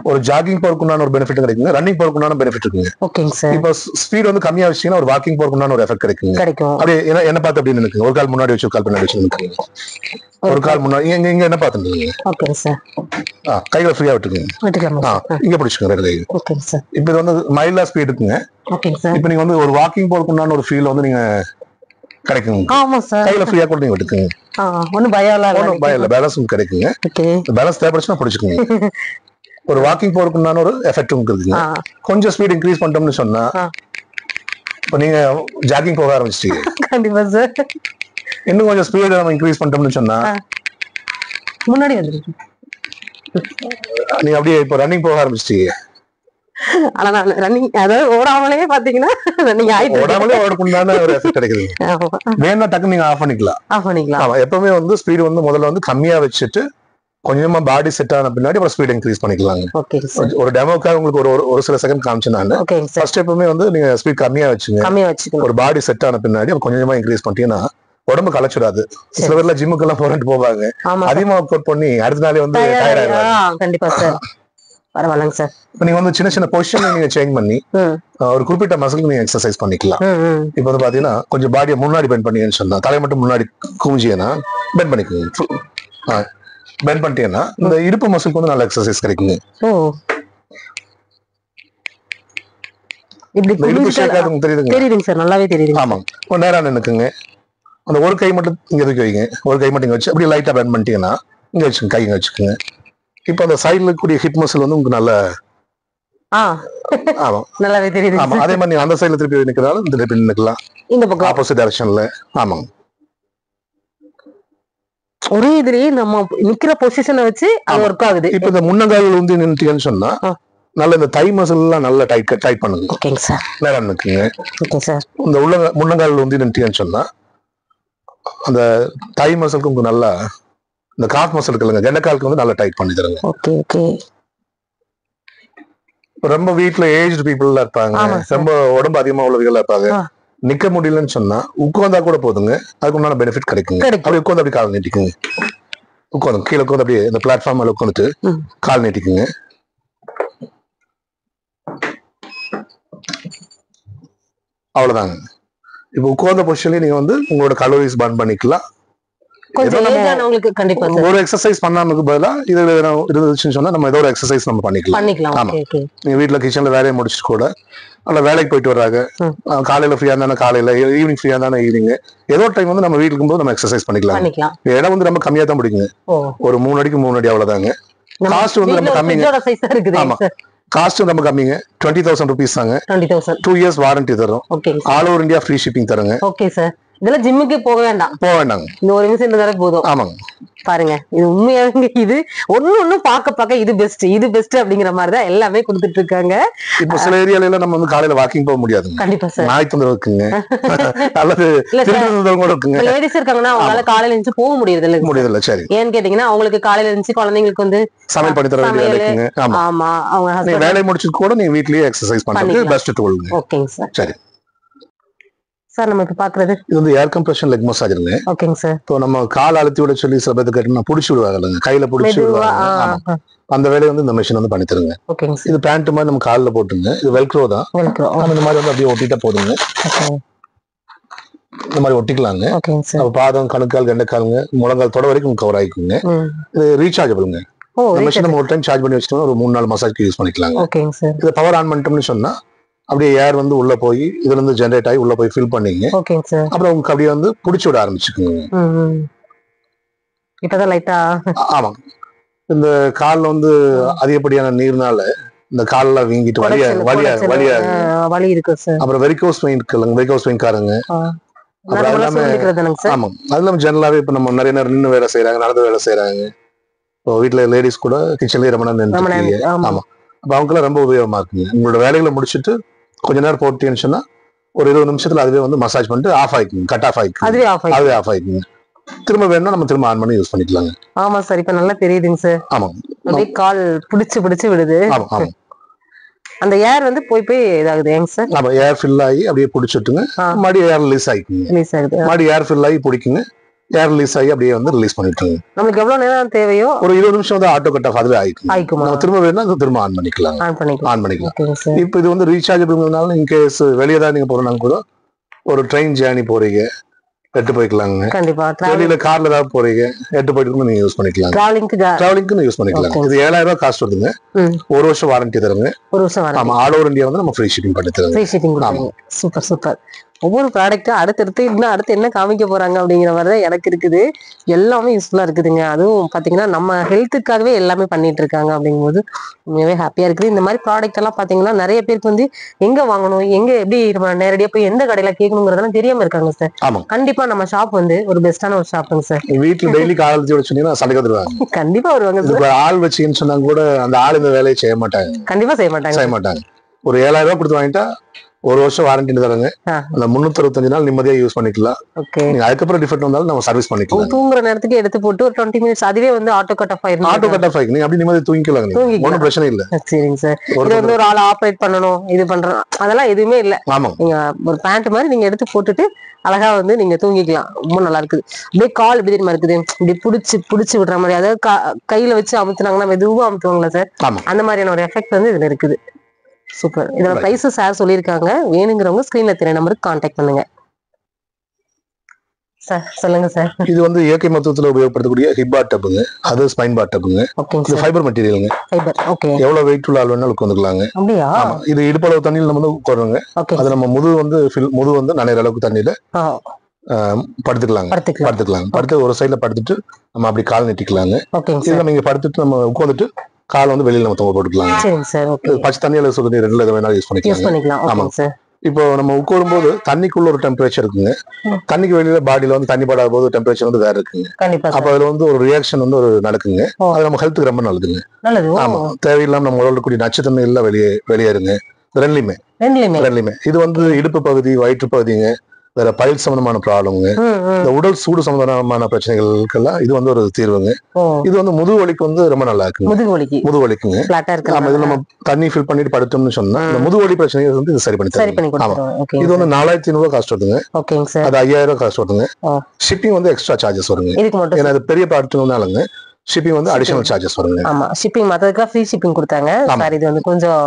ஒரு ஜாகிங் போறதுக்குண்டான ஒரு பெனிஃபிட் கிடைக்குங்க, ரன்னிங் போறதுக்குண்டான பெனிஃபிட் இருக்குங்க. ஓகேங்க சார். இப்போ ஸ்பீட் வந்து கம்மியா வச்சீங்கன்னா ஒரு வாக்கிங் போறதுக்குண்டான ஒரு எஃபெக்ட் கிடைக்குங்க. அப்படியே என்ன பார்த்து அப்படின்னு நினைக்குங்க, ஒரு கால் முன்னாடி வச்சு ஒரு கால் பின்னாடி வச்சு நினைக்குங்க, ஒரு கால் முன்னாடி இங்க என்ன பார்த்துருக்கீங்க. Okay sir. கையில ஃப்ரீயா விட்டுக்குங்க, இங்க பிடிச்சுக்கோங்க ரெண்டு கை. Okay sir. இப்போ இது வந்து மைல்டா ஸ்பீட் இருக்குங்க. ஓகேங்க சார். இப்போ நீங்க வந்து ஒரு வாக்கிங் போறதுக்குண்டான ஒரு ஃபீல் வந்து நீங்க கிடைக்குங்க. ஆமா சார், கையில ஃப்ரீயா கூட நீங்க விட்டுக்குங்க, ஒன்னும் பயம் இல்ல, பேலன்ஸும் கிடைக்குங்க. பேலன்ஸ் தேவைப்படுச்சுன்னா பிடிச்சுக்குங்க. ஒரு வாக்கிங் போறதுக்குண்டான ஒரு எஃபெக்டும் இருக்குங்க. கொஞ்சம் ஸ்பீட் இன்க்ரீஸ் பண்ணிட்டோம்னு சொன்னா இப்போ நீங்க ஜாகிங் போக ஆரம்பிச்சிட்டீங்க. கண்டிப்பா சார். இன்னும் கொஞ்சம் ஸ்பீட் நம்ம இன்க்ரீஸ் பண்ணிட்டோம்னு சொன்னா முன்னாடி வந்துருக்கு, நீங்க அப்படியே இப்போ ரன்னிங் போக ஆரம்பிச்சிட்டீங்க. ஆனா நான் ரன்னிங் அதாவது ஓடாமலே பாத்தீங்கன்னா ரன்னிங் ஆயிட்டு ஓடாமலே ஓடக்குண்டான ஒரு எஃபெக்ட் கிடைக்குது. வேணா டக்கு நீங்க ஆஃப் பண்ணிக்கலாம். எப்பவுமே வந்து ஸ்பீடு வந்து முதல்ல வந்து கம்மியா வச்சுட்டு கொஞ்சமா பாடி செட் ஆன பின்னாடி அப்புறம் ஸ்பீட் இன்க்ரீஸ் பண்ணிக்கலாங்க. ஒரு டெமோக்காக உங்களுக்கு ஒரு சில செகண்ட் காமிச்சேன். ஃபர்ஸ்ட் எப்பவுமே வந்து நீங்க ஸ்பீட் கம்மியா வச்சுங்க, ஒரு பாடி செட் ஆன பின்னாடி கொஞ்சமா இன்க்ரீஸ் பண்ணிட்டீங்கன்னா உடம்பு கலைச்சிடாது. சில பேர்ல ஜிம்முக்கு எல்லாம் போராட்டு போவாங்க, அதிகமா ஒர்க் அவுட் பண்ணி அடுத்த நாளே வந்து டயர்ட் ஆயிடுவாங்க. கண்டிப்பா சார், பரவாயில்லைங்க சார். இப்ப நீங்க வந்து சின்ன சின்ன பொசிஷன் நீங்க சேஞ்ச் பண்ணி ஒரு குறிப்பிட்ட மசிலுக்கு நீங்க எக்ஸசைஸ் பண்ணிக்கலாம். இப்ப வந்து பாத்தீங்கன்னா கொஞ்சம் பாடியை முன்னாடி பெண்ட் பண்ணீங்கன்னு சொன்னா, தலை மட்டும் முன்னாடி குமிஞ்சிங்கன்னா பெண்ட் பண்ணிக்கோங்க. பெண்ட் பண்ணிட்டீங்கன்னா இந்த இடுப்பு மசிலுக்கு வந்து நல்ல எக்ஸசைஸ் கிடைக்குங்க. தெரியுதுங்க சார், நல்லாவே தெரியுது. ஆமா, கொஞ்ச நேரம் நின்னுக்குங்க, அந்த ஒரு கை மட்டும் இங்க தூக்கி வைங்க, ஒரு கை மட்டும் இங்க வச்சு அப்படியே லைட்டா பெண்ட் பண்ணிட்டீங்கன்னா இங்க வச்சுக்கோங்க, கை இங்க வச்சுக்கோங்க. இப்ப அந்த சைடுல கூடிய ஹிப் மசில் வந்து உங்களுக்கு நல்ல ஆமா நல்லாவே தெரியுது. ஆமா அதே மாதிரி நீங்க அந்த சைடுல திருப்பி நிக்கிறதால இந்த திருப்பி நிக்கலாம் இந்த பக்கம் ஆப்போசிட் டைரக்ஷன்ல. ஆமாங்க ஒரே இதுலயே நம்ம நிக்கிற பொசிஷனை வச்சு அது ஒர்க் ஆகுது. இப்ப இந்த முன்னங்கால் வந்து நின்றுட்டீங்கன்னு சொன்னா நல்ல இந்த தை மசில் எல்லாம் நல்லா டைட் பண்ணுங்க. ஓகேங்க சார். நேரம் நிக்குங்க. Okay sir. இந்த முன்னங்கால் வந்து நின்றுட்டீங்கன்னு சொன்னா அந்த தை மசிலுக்கு உங்களுக்கு நல்லா இந்த காஃப் மசில் இருக்குல்லங்க கெண்டக்காலுக்கு வந்து நல்லா டைட் பண்ணி தருங்க. Okay okay. ரொம்ப வீட்டுல ஏஜ்டு பீப்புள் இருப்பாங்க, ரொம்ப உடம்பு அதிகமா உள்ளவர்கள் இருப்பாங்க, நிக்க முடியலன்னு சொன்னா உட்கார்ந்தா கூட போதுங்க, அதுக்கு உண்டான பெனிஃபிட் கிடைக்குங்க. அப்படி உட்காந்து அப்படி கால் நீட்டிக்குங்க. உட்காந்து கீழே உட்காந்து அப்படியே இந்த பிளாட்ஃபார்ம் மேல உட்காந்துட்டு கால் நீட்டிக்குங்க. அவ்வளவுதாங்க. இப்ப உட்கார்ந்த பொசிஷன்லயே நீங்க வந்து உங்களோட கலோரிஸ் பர்ன் பண்ணிக்கலாம். ஒரு எக்ஸசைஸ் பண்ணாமக்கு பதிலா இது இருந்துச்சுன்னு சொன்னா நம்ம ஏதோ ஒரு எக்ஸசைஸ் நம்ம பண்ணிக்கலாம். ஆமா நீங்க வீட்டுல கிச்சன்ல வேலையை முடிச்சுட்டு கூட அல்ல வேலைக்கு போயிட்டு வர்றாங்க, காலையில ஃப்ரீயா இருந்தானே காலையில, ஈவினிங் ஃப்ரீயா இருந்தானே ஈவினிங், ஏதோ டைம் வந்து நம்ம வீட்டுக்கு இருக்கும்போது நம்ம எக்ஸசைஸ் பண்ணிக்கலாம். இடம் வந்து நம்ம கம்மியா தான் பிடிக்குங்க, ஒரு 3 அடிக்கு 3 அடி அவ்வளவுதாங்க. காஸ்ட் வந்து நம்ம கம்மிங்க. ஆமா காஸ்ட் நம்ம கம்மிங்க, 20,000 rupees தாங்க. 2 years வாரண்டி தரும். All over India free shipping தருங்க. Okay sir. இதெல்லாம் ஜிம்முக்கு போக வேண்டாங்க. இந்த ஒரு நிமிஷம் இருந்தாலே போதும். ஆமாங்க பாருங்க இது உண்மையாக இது ஒண்ணு பார்க்க இது பெஸ்ட் அப்படிங்கிற மாதிரிதான் எல்லாமே கொடுத்துட்டு இருக்காங்க. இப்ப சில ஏரியால எல்லாம் நம்ம வந்து காலையில வாக்கிங் போக முடியாது. கண்டிப்பா சார். நாய் தொந்தரவு இருக்குங்க, அல்லது கூட இருக்குங்க. லேடிஸ் இருக்காங்கன்னா அவங்களால காலையில இருந்து போக முடியறதில்ல. சரி ஏன்னு கேட்டீங்கன்னா அவங்களுக்கு காலையில இருந்து குழந்தைங்களுக்கு வந்து சமையல் பண்ணி தர வேண்டிய. ஆமா அவங்க வேலை முடிச்சுட்டு கூட நீங்க வீட்லயே எக்ஸசைஸ் பண்றது பெஸ்ட் டூல். ஓகேங்க சார். சரி சார் நம்ம இப்ப பாக்குறது இது வந்து ஏர் கம்ப்ரஷன் லெக் மசாஜ்ங்க. ஓகேங்க சார். இப்போ நம்ம கால் அழுத்தி விட சொல்லி சில பேருக்கு கேட்டீங்கன்னா புடிச்சு விடுவாங்க, கையில புடிச்சு விடுவாங்க. அந்த வேலையை வந்து இந்த மிஷின் வந்து பண்ணி தருங்க. இது பேண்ட் மாதிரி நம்ம காலில் போட்டுங்க. இது வெல்க்ரோ தான். இந்த மாதிரி வந்து அப்படியே ஒட்டிட்டா போதுங்க. இந்த மாதிரி ஒட்டிக்கலாங்க. பாதம் கணுக்கால் கெண்டைக்காலுங்க முழங்கால் தொட வரைக்கும் கவர் ஆயிக்குங்க. இது ரீசார்ஜபிளுங்க. இந்த மிஷின் நம்ம ஒரு டைம் சார்ஜ் பண்ணி வச்சுட்டோம்னா ஒரு 3-4 மசாஜ்க்கு யூஸ் பண்ணிக்கலாங்க. இதை பவர் ஆன் பண்ணிட்டோம்னு சொன்னா அப்படியே ஏர் வந்து உள்ள போய் இதுல இருந்து ஜெனரேட் ஆகி உள்ள போய் ஃபில் பண்ணீங்க. அப்புறம் உங்களுக்கு அப்படியே வந்து புடிச்சு விட ஆரம்பிச்சுக்குங்க. இப்பதான் லைட்டா ஆமா இந்த கால்ல வந்து அதிகப்படியான நீர்னால இந்த கால்லாம் வீங்கிட்டு வலி இருக்கு சார். அப்புறம் வெரிகோஸ் வெயின் இருக்குல்லங்க, வெரிகோஸ் வெயின் காரங்க. அப்புறம் எல்லாமே ஆமா அது இல்லாம ஜெனரலாவே இப்ப நம்ம நிறைய நேரம் நின்று வேலை செய்யறாங்க, நடந்து வேலை செய்யறாங்க. இப்போ வீட்டுல லேடிஸ் கூட கிச்சன்லயே ரொம்ப நேரம் நின்று. ஆமா அப்ப அவங்கெல்லாம் ரொம்ப உபயோகமா இருக்குங்க. உங்களோட வேலைகளை முடிச்சுட்டு கொஞ்ச நேரம் போட்டீங்கன்னு சொன்னா ஒரு 20 நிமிஷத்துல அதுவே வந்து மசாஜ் பண்ணிட்டு ஆஃப் ஆயிக்குங்க, கட் ஆஃப் ஆயிக்குங்க, அதுவே ஆஃப் ஆயிக்குங்க. திரும்ப வேணும்னா நம்ம திரும்ப ஆன் பண்ணி யூஸ் பண்ணிக்கலாங்க. ஆமா சார் இப்ப நல்லா தெரியுதுங்க சார். ஆமா அப்படியே கால் பிடிச்சு விடுது. ஆமா அந்த ஏர் வந்து போய் இதாகுது சார். ஆமா ஏர் ஃபில் ஆகி அப்படியே பிடிச்சிட்டுங்க, மறுபடியும் ஏர் ரிலீஸ் ஆயிக்குங்க. மறுபடியும் ஏர் ஃபில் ஆகி பிடிக்குங்க, ஏர் ரிலீஸ் ஆகி அப்படியே வந்து ரிலீஸ் பண்ணிட்டுருங்க. நமக்கு எவ்வளவு நேரம் தேவையோ ஒரு 20 நிமிஷம் வந்து ஆட்டோ கட் ஆஃப் அதுவே ஆயிக்கும். நம்ம திரும்ப வேணும்னா திரும்ப ஆன் பண்ணிக்கலாம். இப்ப இது வந்து ரீசார்ஜபிள்னால இன்கேஸ் வெளியே தான் நீங்க போறோம்னா கூட ஒரு ட்ரெயின் ஜேர்னி போறீங்க எட்டு போய்க்கலாங்க. கண்டிப்பா வெளியில கார்ல ஏதாவது போறீங்க எட்டு போயிட்டு நீங்க யூஸ் பண்ணிக்கலாம். டிராவலிங்க்கு யூஸ் பண்ணிக்கலாம். இது 7,000 ரூபாய் காஸ்ட் வருதுங்க. 1 வருஷம் வாரண்டி தருங்க. ஆமா ஆல் ஓவர் இந்தியா வந்து நம்ம ஃப்ரீ ஷிப்பிங் பண்ணி தருங்க. சூப்பர். ஒவ்வொரு ப்ராடக்ட்டும் அடுத்து என்ன காமிக்க போறாங்க அப்படிங்கிற மாதிரிதான் எனக்கு இருக்குது. எல்லாமே யூஸ்ஃபுல்லா இருக்குதுங்க. அதுவும் பாத்தீங்கன்னா நம்ம ஹெல்த்துக்காகவே எல்லாமே பண்ணிட்டு இருக்காங்க அப்படிங்கும்போது உண்மையாவே ஹாப்பியா இருக்குது. இந்த மாதிரி ப்ராடக்ட் எல்லாம் பாத்தீங்கன்னா நிறைய பேருக்கு வந்து எங்க வாங்கணும், எங்க எப்படி நம்ம நேரடியா போய் எந்த கடையில கேட்கணுங்கிறதெல்லாம் தெரியாம இருக்காங்க சார். கண்டிப்பா நம்ம ஷாப் வந்து ஒரு பெஸ்டான ஒரு ஷாப்புங்க சார். வீட்டுல டெய்லி காலேஜ் வச்சுட்டீங்கன்னா சண்டைக்கு வந்துருவாங்க. கண்டிப்பா வருவாங்க. ஆள் வச்சுன்னு சொன்னா கூட அந்த ஆள் இந்த வேலையை செய்ய மாட்டாங்க. கண்டிப்பா செய்ய மாட்டாங்க. ஒரு 7,000 ரூபாய் கொடுத்து வாங்கிட்டா 1 வருஷம் வாரண்டி தராங்க. அந்த 365 நாள் நிம்மதியா யூஸ் பண்ணிக்கலாம். அதுக்கப்புறம் டிஃபெக்ட் வந்தாலும் நம்ம சர்வீஸ் பண்ணிக்கலாம். தூங்குற நேரத்துக்கு எடுத்து போட்டு ஒரு 20 மினிட்ஸ் அதுவே வந்து ஆட்டோ கட் ஆஃப் ஆயிரும். நீங்க அப்படி நிம்மதியா தூங்கிக்கலாம், ஒன்றும் பிரச்சனை இல்ல. சரிங்க சார். இது வந்து ஒரு ஆள் ஆப்ரேட் பண்ணணும், இது பண்றோம் அதெல்லாம் எதுவுமே இல்ல. நீங்க ஒரு பேண்ட் மாதிரி நீங்க எடுத்து போட்டுட்டு அழகா வந்து நீங்க தூங்கிக்கலாம். ரொம்ப நல்லா இருக்குது. அப்படியே கால் எப்படி தெரியுமா இருக்குது, இப்படி புடிச்சு விடுற மாதிரி, அதாவது கையில வச்சு அமுத்துனாங்கன்னா மெதுவா அமுத்துவாங்களா சார், அந்த மாதிரியான ஒரு எஃபெக்ட் வந்து இதுல இருக்குது. சூப்பர். இதோட பிரைஸ் சார் சொல்லியிருக்காங்க. வேணுங்கிறவங்க ஸ்கிரீன்ல தெரிய நம்பருக்கு கான்டாக்ட் பண்ணுங்க சார். சொல்லுங்க சார். இது வந்து இயற்கை மருத்துவத்துல உபயோகப்படுத்தக்கூடிய ஹிப் பார் டப்புங்க, அது ஸ்பைன் பார் டப்புங்க. இது ஃபைபர் மெட்டீரியலுங்க. ஃபைபர். ஓகே. எவ்வளவு வெயிட் உள்ள ஆள் வேணாலும் உட்காந்துக்கலாங்க. அப்படியா? இது இடுப்பளவு தண்ணியில நம்ம வந்து உட்காருங்க. அது நம்ம முது வந்து நனைற அளவுக்கு தண்ணியில படுத்துக்கலாம். படுத்து ஒரு சைட்ல படுத்துட்டு நம்ம அப்படி கால் நீட்டிக்கலாங்க. இதுல நீங்க படுத்துட்டு நம்ம உட்காந்துட்டு கால் வந்து வெளியில நம்ம தொங்க போட்டுக்கலாம். சரிங்க சார். ஓகே. பச்சை தண்ணியில சுடு தண்ணி ரெண்டுல எது வேணாலும் யூஸ் பண்ணிக்கலாம். Okay sir. இப்போ நம்ம உட்காரும் போது தண்ணிக்குள்ள ஒரு டெம்பரேச்சர் இருக்குங்க, தண்ணிக்கு வெளியில பாடியில வந்து தண்ணி படாத போது டெம்பரேச்சர் வந்து வேற இருக்குங்க. அப்ப அதுல வந்து ஒரு ரியாக்ஷன் வந்து ஒரு நடக்குங்க. அது நம்ம ஹெல்த்துக்கு ரொம்ப நல்லதுங்க. ஆமா, தேவையில்லாம நம்ம உடல்ல கூடிய நச்சுத்தன்மை எல்லாம் வெளியேறுங்க. ரெண்டுலயுமே இது வந்து இடுப்பு பகுதி, வயிற்று பகுதிங்க, வேற பயில் சம்பந்தமான ப்ராப்ளம்ங்க, இந்த உடல் சூடு சம்பந்தமான பிரச்சனைகளுக்கெல்லாம் இது வந்து ஒரு தீர்வுங்க. இது வந்து முதுகு வலிக்கு வந்து ரொம்ப நல்லா இருக்குங்க. முதுகு வலிக்குங்க. ஆமா, இது நம்ம தண்ணி ஃபில் பண்ணிட்டு படுத்தோம்னு சொன்னா இந்த முதுகு வலி பிரச்சனையை வந்து இது சரி பண்ணி தரும். ஆமா, இது வந்து 4500 காஸ்ட் வருதுங்க. அது 5000 காஸ்ட் வருதுங்க. ஷிப்பிங் வந்து எக்ஸ்ட்ரா சார்ஜஸ் வருங்க. ஏன்னா அது பெரிய பாட்டுனாலங்க ஷிப்பிங் வந்து அடிஷனல் சார்ஜஸ் வருங்க. ஆமா, ஷிப்பிங் மத்ததுக்கு ஃப்ரீ ஷிப்பிங் கொடுத்தாங்க சார். இது வந்து கொஞ்சம்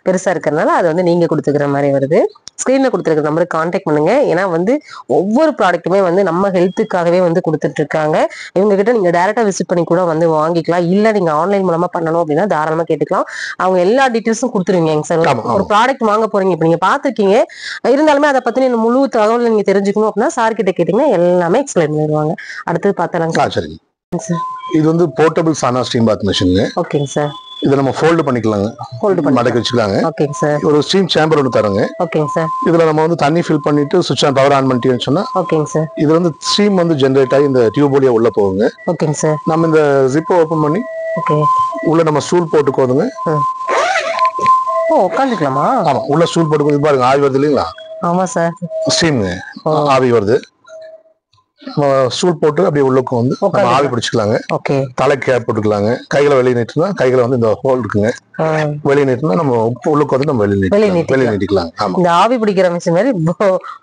பெருசா இருக்கறனால அது வந்து நீங்க கொடுத்துக்கிற மாதிரி வருது. ஸ்கிரீன்ல கொடுத்துருக்க நம்பருக்கு கான்டாக்ட் பண்ணுங்க. ஏன்னா வந்து ஒவ்வொரு ப்ராடக்ட்டுமே வந்து நம்ம ஹெல்த்துக்காகவே வந்து கொடுத்துட்டு இருக்காங்க. இவங்க கிட்ட நீங்க டைரக்டா விசிட் பண்ணி கூட வந்து வாங்கிக்கலாம். இல்ல நீங்க ஆன்லைன் மூலமா பண்ணணும் அப்படின்னா தாராளமா கேட்டுக்கலாம். அவங்க எல்லா டீட்டெயில்ஸும் கொடுத்துருவீங்க சார். ஒரு ப்ராடக்ட் வாங்க போறீங்க, இப்ப நீங்க பாத்துருக்கீங்க, இருந்தாலுமே அதை பத்தி முழு தகவல் நீங்க தெரிஞ்சுக்கணும் அப்படின்னா சார் கிட்ட கேட்டீங்கன்னா எல்லாமே எக்ஸ்பிளைன் பண்ணிடுவாங்க. அடுத்தது பார்த்தலாங்க. இது வந்து போர்ட்டபிள் சானா ஸ்டீம் பாத் மெஷின். ஓகேங்க சார். இத நம்ம ஃபோல்ட் பண்ணிக்கலாங்க, மடக்கி வச்சுக்கலாங்க. ஓகேங்க சார். ஒரு ஸ்டீம் சேம்பர் ஒன்னு தரங்க. ஓகேங்க சார். இதுல நம்ம வந்து தண்ணி ஃபில் பண்ணிட்டு சுவிட்ச் ஆன் பவர் ஆன் பண்ணிட்டீங்கன்னு சொன்னா ஓகேங்க சார், இது வந்து ஸ்டீம் வந்து ஜெனரேட் ஆகி இந்த டியூப் வழியா உள்ள போகுங்க. ஓகேங்க சார். நம்ம இந்த ஜிப்பை ஓபன் பண்ணி ஓகே உள்ள நம்ம ஸ்டூல் போட்டுக்கோதுங்க. உட்காந்துக்கலாமா? ஆமா, உள்ள ஸ்டூல் போட்டுக்கோது. பாருங்க ஆவி வருது இல்லைங்களா? ஆமா சார், ஸ்டீம் ஆவி வருது. ஸ்டூல் போட்டு அப்படியே உள்ளுக்கு வந்து ஆவி பிடிச்சிக்கலாங்க. தலை கேப் போட்டுக்கலாங்க. கைகளை வெளியே நீட்டுனா கைகளை வந்து இந்த ஹோல் இருக்குங்க, வெளியே நீட்டுனா நம்ம உள்ளுக்கு வந்து நம்ம வெளியே நீட்டிக்கலாம். இந்த ஆவி பிடிக்கிற மிஷின் மாதிரி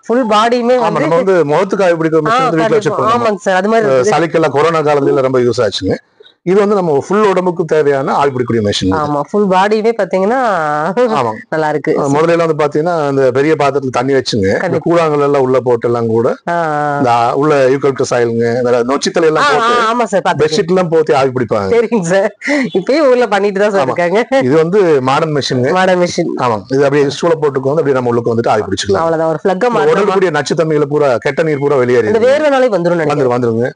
ஃபுல் பாடியுமே நம்ம வந்து முகத்துக்கு ஆவி பிடிக்கிற மிஷின் வீட்டுல வச்சிருக்கோம். சளிக்கெல்லாம் கொரோனா காலத்துல ரொம்ப யூஸ் ஆச்சுங்க. இது வந்து நம்ம ஃபுல் உடம்புக்கு தேவையான ஆவி பிடிக்கக்கூடிய மிஷின். ஆமா, ஃபுல் பாடியுமே பாத்தீங்கன்னா நல்லா இருக்கு. முதல்ல எல்லாம் வந்து பாத்தீங்கன்னா இந்த பெரிய பாத்திரத்துல தண்ணி வச்சுங்க, கூழாங்கல் எல்லாம் உள்ள போட்டு எல்லாம் கூட உள்ள யூக்கலிப்டஸ் ஆயிலுங்க, நொச்சித்தலை எல்லாம் போட்டு ஆமா சார் பெட்ஷீட் எல்லாம் போட்டு ஆவி பிடிப்பாங்க. சரிங்க சார், இப்பயும் ஊர்ல பண்ணிட்டு தான் சார் இருக்காங்க. இது வந்து மாடர்ன் மிஷின். ஆமா, இது அப்படியே ஸ்டூல போட்டுக்கோ அப்படியே நம்ம உள்ளுக்கு வந்துட்டு ஆவி பிடிச்சிக்கலாம். அவ்வளவுதான், ஒரு பிளக் உடலுக்குரிய நச்சுத்தன்மையில பூரா கெட்ட நீர் பூரா வெளியேறி வேர்வனாலே வந்துருங்க.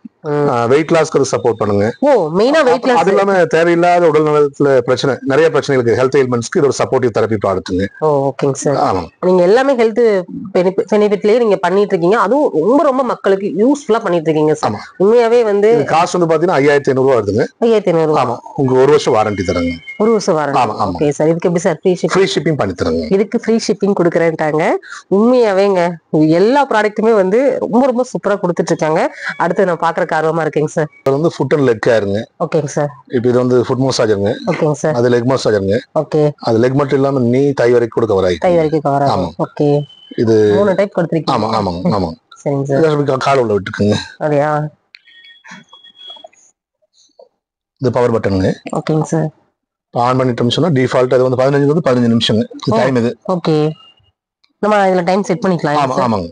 வெயிட் லாஸ்க்கு சப்போர்ட் பண்ணுங்க. அது இல்லாம தேவையில்லாத உடல் நலத்துல பிரச்சனை, நிறைய பிரச்சனைகளுக்கு ஹெல்த் எலிமெண்ட்ஸ்க்கு இது ஒரு சப்போர்ட்டிவ் தெரபி ப்ராடக்ட்ங்க. ஓகேங்க சார். நீங்க எல்லாமே ஹெல்த் பெனிஃபிட்லயே நீங்க பண்ணிட்டு இருக்கீங்க. அதுவும் ரொம்ப ரொம்ப மக்களுக்கு யூஸ்ஃபுல்லா பண்ணிட்டு இருக்கீங்க சார். உண்மையாவே வந்து காஸ்ட் வந்து பாத்தீங்கன்னா 5500 வருதுங்க. 5500. ஆமா, உங்க ஒரு வருஷம் வாரண்டி தரங்க. ஒரு வருஷம் வாரண்டி. ஆமா. Okay sir. இதுக்கு எப்படி சார் ஃப்ரீ ஷிப்பிங் பண்ணி தரங்க? இதுக்கு ஃப்ரீ ஷிப்பிங் கொடுக்குறேன்ட்டாங்க. உண்மையாவேங்க எல்லா ப்ராடக்ட்டுமே வந்து ரொம்ப ரொம்ப சூப்பரா கொடுத்துட்டு இருக்காங்க. அடுத்து நான் பாக்குறதுக்கு ஆர்வமா இருக்கேங்க சார். இது வந்து ஃபுட் அண்ட் லெக் கேருங்க. ஓகேங்க சார். இப்போ இது வந்து ஃபுட் மசாஜருங்க. ஓகேங்க சார். அது லெக் மசாஜருங்க. ஓகே. அது லெக் மட்டும் இல்லாம நீ தை வரைக்கும் கூட கவர் ஆகி. தை வரைக்கும் கவர் ஆகும். ஆமா. ஓகே. இது 3 டைப் கொடுத்திருக்கீங்க. ஆமா ஆமா ஆமா. சரிங்க சார். கால் உள்ள விட்டுக்குங்க. அப்படியே. இது பவர் பட்டனுங்க. ஓகேங்க சார். ஆன் பண்ணிட்டோம்னு சொன்னா டிஃபால்ட் அது வந்து 15 வந்து 15 நிமிஷம் டைம் இது. ஓகே. நம்ம இதுல டைம் செட் பண்ணிக்கலாம். ஆமா ஆமாங்க.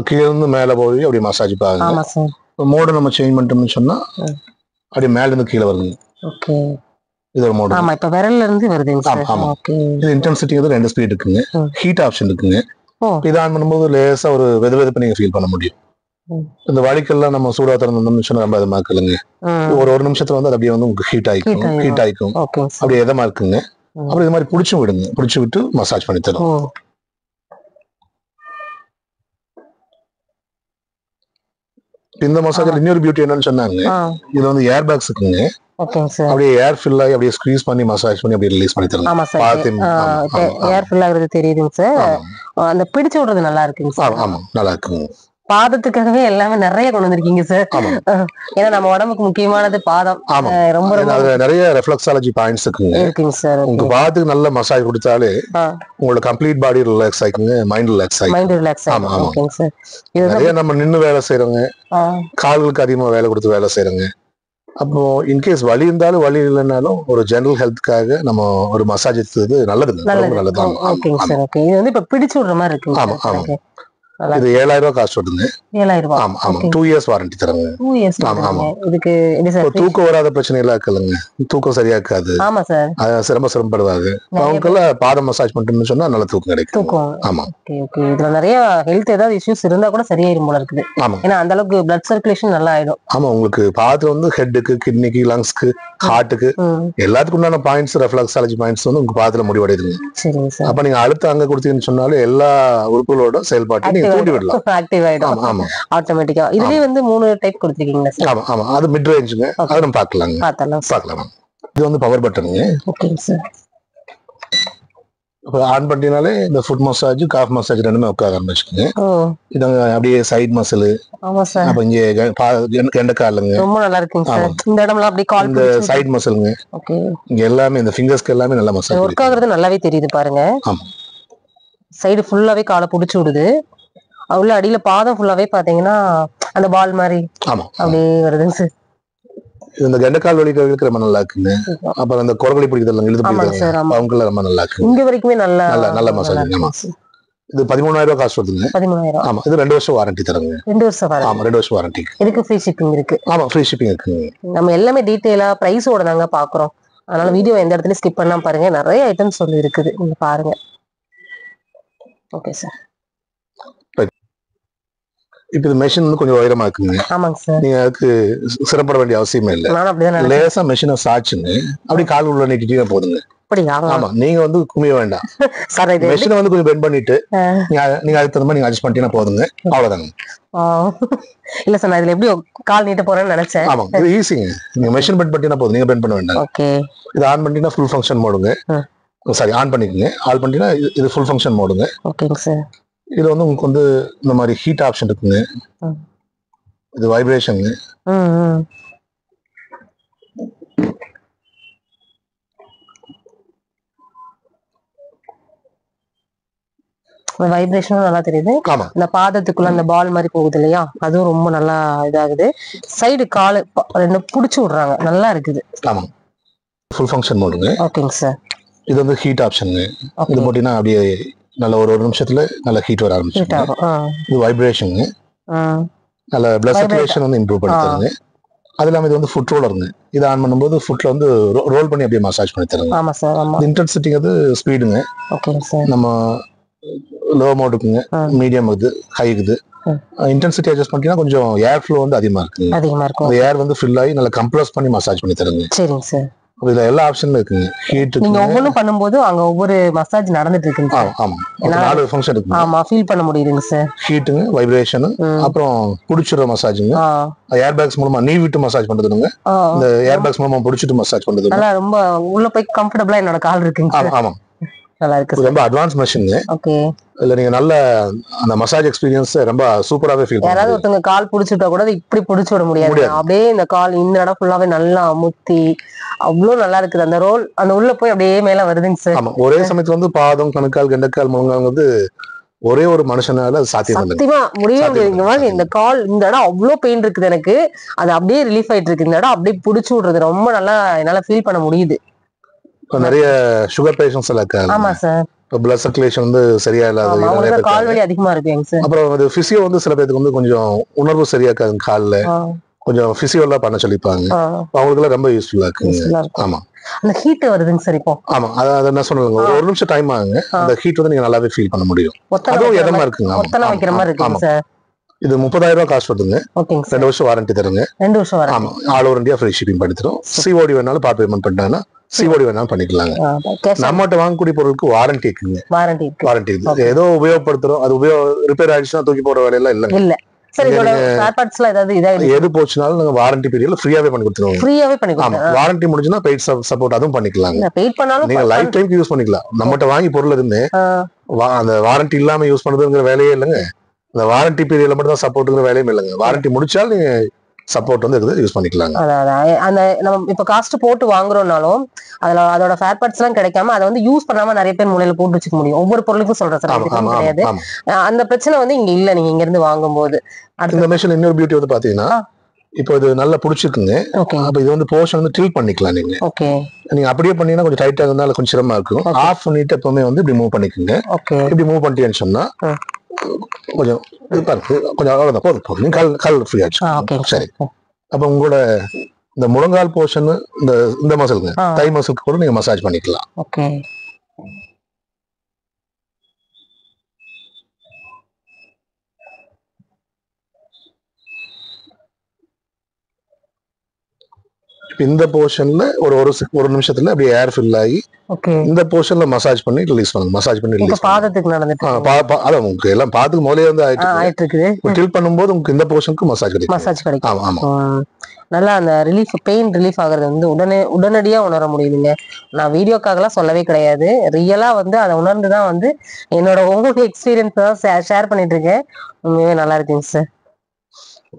கீழ இருந்து மேல போய் அப்படியே மசாஜ் பாருங்க. ஆமா சார். மோட நம்ம சேஞ்ச் பண்ணிட்டோம்னு சொன்னா அப்படியே மேல இருந்து கீழ வருது. ஓகே. இது ஒரு மோட். ஆமா, இப்ப விரல்ல இருந்து வருதுங்க சார். ஆமா. ஓகே. இது இன்டென்சிட்டி வந்து 2 ஸ்பீட் இருக்குங்க. ஹீட் ஆப்ஷன் இருக்குங்க. இது ஆன் பண்ணும்போது லேசா ஒரு வெதுவெதுப்பு நீங்க ஃபீல் பண்ண முடியும். இந்த வலிக்கெல்லாம் நம்ம சூடா திறந்தோம்னு சொன்னா ரொம்ப இதமா இருக்குங்க. ஒரு நிமிஷத்துல வந்து அது அப்படியே வந்து உங்களுக்கு ஹீட் ஆயிக்கும். அப்படியே இதமா இருக்குங்க. அப்புறம் இது மாதிரி புடிச்சு விடுங்க. புடிச்சு விட்டு மசாஜ் பண்ணி தரும். இந்த மசாஜ்ல இன்னொரு பியூட்டி என்னன்னு சொன்னாங்க, இது வந்து ஏர் பேக்ஸ் இருக்குங்க. ஓகேங்க சார். அப்படியே ஏர் ஃபில் ஆகி அப்படியே ஸ்குவீஸ் பண்ணி மசாஜ் பண்ணி அப்படியே ரிலீஸ் பண்ணி தரணும். ஆமா சார். ஏர் ஃபில் ஆகுறது தெரியுதுங்க சார். அந்த பிடிச்சு விடுறது நல்லா இருக்குங்க சார். ஆமா, நல்லா இருக்குங்க. பாதத்துக்காகவே எல்லாமே நிறைய கொண்டு வந்திருக்கீங்க சார். ஏன்னா நம்ம உடம்புக்கு முக்கியமானது பாதம். ரொம்ப ரொம்ப நிறைய ரெஃப்ளெக்ஸாலஜி பாயிண்ட்ஸ் இருக்குங்க சார். உங்க பாதத்துக்கு நல்ல மசாஜ் கொடுத்தாலே உங்களோட கம்ப்ளீட் பாடி ரிலாக்ஸ் ஆயிக்குங்க, மைண்ட் ரிலாக்ஸ் ஆகும். ஆமா ஓகேங்க சார். இது நிறைய நம்ம நின்னு வேலை செய்யறவங்க, கால்களுக்கு அதிகமா வேலை கொடுத்து வேலை செய்யறவங்க, அப்போ இன்கேஸ் வலி இருந்தாலும் வலி இல்லைன்னாலும் ஒரு ஜெனரல் ஹெல்த்துக்காக நம்ம ஒரு மசாஜ் எடுத்தது நல்லதுங்க. நல்லது. ஓகேங்க சார். ஓகே. இது வந்து இப்ப பிடிச்சு விடுற மாதிரி இருக்கு. ஆமா ஆமா. இது 7000 ரூபாய் காஸ்ட் வருதுங்க. 7000 ரூபாய். ஆமா ஆமா 2 இயர்ஸ் வாரண்டி தரங்க. 2 இயர்ஸ். ஆமா. இதுக்கு எப்படி சார் தூக்கம் வராத பிரச்சனை எல்லாம் இருக்குல்லங்க, தூக்கம் சரியா இருக்காது. ஆமா சார். சிரமப்படுவாங்க அவங்களுக்குள்ள பாதம் மசாஜ் பண்ணிட்டோம்னு சொன்னா நல்ல தூக்கம் கிடைக்கும். ஆமா. Okay okay. இதுல நிறைய ஹெல்த் ஏதாவது இஷ்யூஸ் இருந்தா கூட சரியாயிரும் போல இருக்குது. ஆமா. ஏன்னா அந்த அளவுக்கு பிளட் சர்க்குலேஷன் நல்லா ஆயிடும். ஆமா, உங்களுக்கு பாதத்துல வந்து ஹெட்டுக்கு, கிட்னிக்கு, லங்ஸ்க்கு, ஹார்ட்டுக்கு எல்லாத்துக்கும் உண்டான பாயிண்ட்ஸ், ரெஃப்ளெக்ஸாலஜி பாயிண்ட்ஸ் வந்து உங்க பாதத்துல முடிவடையுதுங்க. சரிங்க சார். அப்ப நீங்க அழுத்தம் அங்க கொடுத்தீங்கன்னு சொன்னாலே எல்லா உறுப்புகளோட செயல்பாட்டை நீங்க தூண்டி விடலாம். ஆக்டிவ் ஆயிடும். ஆமா ஆட்டோமேட்டிக்கா. இதுலயே வந்து 3 டைப் கொடுத்திருக்கீங்களா சார்? ஆமா ஆமா, அது மிட் ரேஞ்சுங்க. அதை நம்ம பார்க்கலாம். இது வந்து பவர் பட்டனுங்க. ஓகேங்க சார். இப்போ ஆன் பண்ணினாலே இந்த ஃபுட் மசாஜ், காஃப் மசாஜ் ரெண்டுமே உட்கார ஆரம்பிச்சுக்குங்க. இது அப்படியே சைடு மசில். ஆமா சார். அப்ப இங்க கெண்டக்காலுங்க ரொம்ப நல்லா இருக்குங்க சார். இந்த இடம்லாம் அப்படியே கால் இந்த சைடு மசில்ங்க. ஓகே. இங்க எல்லாமே இந்த ஃபிங்கர்ஸ்க்கு எல்லாமே நல்லா மசாஜ் ஒர்க் ஆகுறது நல்லாவே தெரியுது பாருங்க. ஆமா. சைடு ஃபுல்லாவே காலை புடிச்சு விடுது. உள்ள அடியில பாதம் ஃபுல்லாவே பாத்தீங்கன்னா அந்த பால் மாதிரி ஆமா அப்படியே வருதுங்க சார். இந்த கெண்டக்கால் வலிக்கிறதுக்கு ரொம்ப நல்லா இருக்குங்க. அப்புறம் அந்த குரவழி பிடிக்கிறதுல இழுத்து பிடிக்கிறது அவங்கள ரொம்ப நல்லா இருக்கு. இங்க வரைக்குமே நல்ல மசாஜ். ஆமா. இது 13000 ரூபாய் காஸ்ட் வருதுங்க. 13000. ஆமா. இது 2 வருஷம் வாரண்டி தரங்க. 2 வருஷம் வாரண்டி. ஆமா 2 வருஷம் வாரண்டி. இதுக்கு ஃப்ரீ ஷிப்பிங் இருக்கு. ஆமா ஃப்ரீ ஷிப்பிங் இருக்குங்க. நம்ம எல்லாமே டீடைலா பிரைஸோட தாங்க பாக்குறோம். அதனால வீடியோ எந்த இடத்துலயும் ஸ்கிப் பண்ணாம பாருங்க. நிறைய ஐட்டம்ஸ் சொல்லி இருக்குது, நீங்க பாருங்க. Okay sir. இப்ப இது மெஷின் வந்து கொஞ்சம் உயரமா இருக்குங்க. ஆமாங்க சார். நீங்க அதுக்கு சிரமப்பட வேண்டிய அவசியமே இல்ல. நான் அப்படிதான் லேசா மெஷினை சாச்சுங்க அப்படி கால் உள்ள நீட்டிட்டே போதுங்க. ஆமா, நீங்க வந்து குமிய வேண்டாம். மெஷினை வந்து கொஞ்சம் பெண்ட் பண்ணிட்டு நீங்க அதுக்கு தகுந்த மாதிரி நீங்க அட்ஜஸ்ட் பண்ணிட்டீங்கன்னா போதுங்க. அவ்வளவுதாங்க. இல்ல சார், நான் இதுல எப்படி கால் நீட்ட போறேன்னு நினைச்சேன். ஆமா, இது ஈஸிங்க. நீங்க மெஷின் பெண்ட் பண்ணிட்டீங்கன்னா போதும், நீங்க பெண்ட் பண்ண வேண்டாம். ஓகே. இது ஆன் பண்ணிட்டீங்கன்னா ஃபுல் ஃபங்க்ஷன் மோடுங்க. சாரி, ஆன் பண்ணிக்கோங்க. ஆன் பண்ணிட்டீங்கன்னா இது ஃபுல் ஃபங்க்ஷன் மோடுங்க. ஓகேங்க சார். இது வந்து உங்களுக்கு வந்து இந்த மாதிரி ஹீட் ஆப்ஷன் இருக்குங்க. இது வைப்ரேஷனுங்க. வைப்ரேஷனும் நல்லா தெரியுது. இந்த பாதத்துக்குள்ள அந்த பால் மாதிரி போகுது இல்லையா, அதுவும் ரொம்ப நல்லா இதாகுது. சைடு காலு ரெண்டு புடிச்சு விடுறாங்க, நல்லா இருக்குது. ஆமா, ஃபுல் ஃபங்க்ஷன் மோடுங்க. ஓகேங்க சார். இது வந்து ஹீட் ஆப்ஷனுங்க. இது போட்டீங்கன்னா அப்படியே நல்ல ஒரு நிமிஷத்துல நல்ல ஹீட் வர ஆரம்பிச்சிடும். இது வைப்ரேஷனுங்க. நல்ல பிளட் சர்க்குலேஷன் வந்து இம்ப்ரூவ் பண்ணி தருங்க. அது இல்லாம இது வந்து ஃபுட் ரோலருங்க. இது ஆன் பண்ணும்போது ஃபுட்ல வந்து ரோல் பண்ணி அப்படியே மசாஜ் பண்ணி தருங்க. ஆமா சார். ஆமா. இன்டென்சிட்டி வந்து ஸ்பீடுங்க. ஓகேங்க சார். நம்ம லோ மோடுக்குங்க, மீடியம் இது, ஹை இது. இன்டென்சிட்டி அட்ஜஸ்ட் பண்ணிட்டீங்கன்னா கொஞ்சம் ஏர் ஃப்ளோ வந்து அதிகமா இருக்குங்க. அந்த ஏர் வந்து ஃபில் ஆகி நல்லா கம்ப்ரஸ் பண்ணி மசாஜ் பண்ணி தருங்க. சரிங்க சார். இதுல எல்லா ஆப்ஷனும் இருக்குங்க. ஹீட் நீங்க ஒவ்வொன்னும் பண்ணும்போது அங்க ஒவ்வொரு மசாஜ் நடந்துட்டு இருக்குங்க. ஆமா, 4 ஃபங்க்ஷன் இருக்கு. ஆமா, ஃபீல் பண்ண முடியுதுங்க சார். ஹீட்டுங்க, வைப்ரேஷன், அப்புறம் புடிச்சுற மசாஜ்ங்க, ஏர் பேக்ஸ் மூலமா நீ விட்டு மசாஜ் பண்றதுங்க. இந்த ஏர் பேக்ஸ் மூலமா புடிச்சிட்டு மசாஜ் பண்றது. நல்லா ரொம்ப உள்ள போய் கம்ஃபர்ட்டபிளா என்னோட கால் இருக்குங்க. ஆமா, நல்லா இருக்கு. ரொம்ப அட்வான்ஸ் மெஷின்ங்க. ஓகே. இல்ல நீங்க நல்ல அந்த மசாஜ் எக்ஸ்பீரியன்ஸ் ரொம்ப சூப்பராவே ஃபீல் பண்ணுவீங்க. யாராவது ஒருத்தங்க கால் புடிச்சுட்டா கூட இப்படி புடிச்சு விட முடியாது. அப்படியே இந்த கால் இந்த இடம் ஃபுல்லாவே நல்லா அமுத்தி அவ்வளவு நல்லா இருக்குது. அந்த ரோல் அந்த உள்ள போய் அப்படியே மேல வருதுங்க சார். ஆமா, ஒரே சமயத்துல வந்து பாதம், கணுக்கால், கெண்டக்கால், முழங்கால் வந்து ஒரே ஒரு மனுஷனால சாத்தியம் இல்லை. சத்தியமா முடியவே முடியாது. இந்த கால் இந்த இடம் அவ்வளவு பெயின் இருக்குது எனக்கு. அது அப்படியே ரிலீஃப் ஆயிட்டு இருக்கு. இந்த இடம் அப்படியே புடிச்சு விடுறது ரொம்ப நல்லா என்னால ஃபீல் பண்ண முடியுது. நிறைய சுகர் பேஷண்ட்ஸ் எல்லாம் இருக்காங்க. ஆமா சார். பிளட் சர்க்குலேஷன் வந்து சரியா இல்லாத, கால் வலி அதிகமா இருக்குங்க சார். அப்புறம் அது பிசியோ வந்து சில பேருக்கு வந்து கொஞ்சம் உணர்வு சரியா இருக்காது, கால்ல கொஞ்சம் பிசியோலாம் பண்ண சொல்லிப்பாங்க. அவங்களுக்கு எல்லாம் ரொம்ப யூஸ்ஃபுல்லா இருக்குங்க. ஆமா, அந்த ஹீட் வருதுங்க சார் இப்போ. ஆமா, அத என்ன சொல்லுங்க, ஒரு நிமிஷம் டைம் ஆகுங்க. அந்த ஹீட் வந்து நீங்க நல்லாவே ஃபீல் பண்ண முடியும். அதுவும் எதமா இருக்குங்க. ஒத்தனை வைக்கிற மாதிரி இருக்குங்க சார். இது 30000 ரூபாய் காஸ்ட் வருதுங்க. 2 வருஷம் வாரண்டி தருங்க. 2 வருஷம் வாரண்டி. ஆமா, all over India free shipping பண்ணி தரோம். சிஓடி வேணாலும் பார்ட் பேமெண்ட் பண்ணிட்டாங்கன்னா சிஓடி வேணாலும் பண்ணிக்கலாங்க. நம்மகிட்ட வாங்கக்கூடிய பொருளுக்கு வாரண்டி இருக்குங்க. வாரண்டி இருக்கு. ஏதோ உபயோகப்படுத்துறோம், அது ரிப்பேர் ஆயிடுச்சுன்னா தூக்கி போற வேலையெல்லாம் இல்ல. எது போச்சுனாலும் நாங்க வாரண்டி பீரியட்ல ஃப்ரீயாவே பண்ணி கொடுத்துருவோம். வாரண்டி முடிஞ்சுனா பெய்ட் சப்போர்ட் அதுவும் பண்ணிக்கலாங்க. நீங்க லைஃப் டைம் யூஸ் பண்ணிக்கலாம். நம்மகிட்ட வாங்கி பொருள் இருந்து அந்த வாரண்டி இல்லாம யூஸ் பண்றதுங்கிற வேலையே இல்லைங்க. அந்த வாரண்டி பீரியட்ல மட்டும் தான் சப்போர்ட்டுங்கிற வேலையும் இல்லைங்க. வாரண்டி முடிச்சாலும் நீங்க சப்போர்ட் வந்து இருக்குது, யூஸ் பண்ணிக்கலாங்க. அந்த நம்ம இப்ப காஸ்ட் போட்டு வாங்குறோம்னாலும் அதுல அதோட ஃபேர் பார்ட்ஸ் எல்லாம் கிடைக்காம அதை வந்து யூஸ் பண்ணாம நிறைய பேர் மூலையில போட்டு வச்சுக்க முடியும். ஒவ்வொரு பொருளுக்கும் சொல்றேன் சார், கிடையாது. அந்த பிரச்சனை வந்து இங்க இல்ல. நீங்க இங்க இருந்து வாங்கும் போது இந்த மெஷின் இன்னொரு பியூட்டி வந்து பாத்தீங்கன்னா, இப்போ இது நல்லா புடிச்சிருக்குங்க. அப்ப இது வந்து போர்ஷன் வந்து டில் பண்ணிக்கலாம். நீங்க அப்படியே பண்ணீங்கன்னா கொஞ்சம் டைட்டா இருந்தாலும் கொஞ்சம் சிரமமா இருக்கும். ஆஃப் பண்ணிட்டு எப்பவுமே வந்து இப்படி மூவ் பண்ணிக்கோங்க. இப்படி மூவ் பண்ணிட்டேன்னு சொன்னா கொஞ்சம் கொஞ்சம் அவ்வளவுதான் போதும் நீங்க கால் ஃப்ரீ ஆச்சு. ஓகே சரி. அப்ப உங்களோட இந்த முழங்கால் போர்ஷன் இந்த மசிலுங்க தை மசிலுக்கு கூட நீங்க மசாஜ் பண்ணிக்கலாம். ஓகே. இந்த போர்ஷன்ல ஒரு நிமிஷத்துல அப்படியே ஏர் ஃபில் ஆகி இந்த போர்ஷன்ல மசாஜ் பண்ணி ரிலீஸ் பண்ணுங்க. மசாஜ் பண்ணி ரிலீஸ் பாதத்துக்கு நடந்துட்டு அதான் உங்களுக்கு எல்லாம் பாத்துக்கு முதலே வந்து ஆயிட்டு இருக்குது. டில் பண்ணும்போது உங்களுக்கு இந்த போர்ஷனுக்கு மசாஜ் கிடைக்கும். ஆமா ஆமா. நல்லா அந்த ரிலீஃப் பெயின் ரிலீஃப் ஆகுறது வந்து உடனடியா உணர முடியுதுங்க. நான் வீடியோக்காகலாம் சொல்லவே கிடையாது. ரியலா வந்து அதை உணர்ந்துதான் வந்து என்னோட ஒவ்வொரு எக்ஸ்பீரியன்ஸ் தான் ஷேர் பண்ணிட்டு இருக்கேன். உண்மையே நல்லா இருக்குங்க சார்.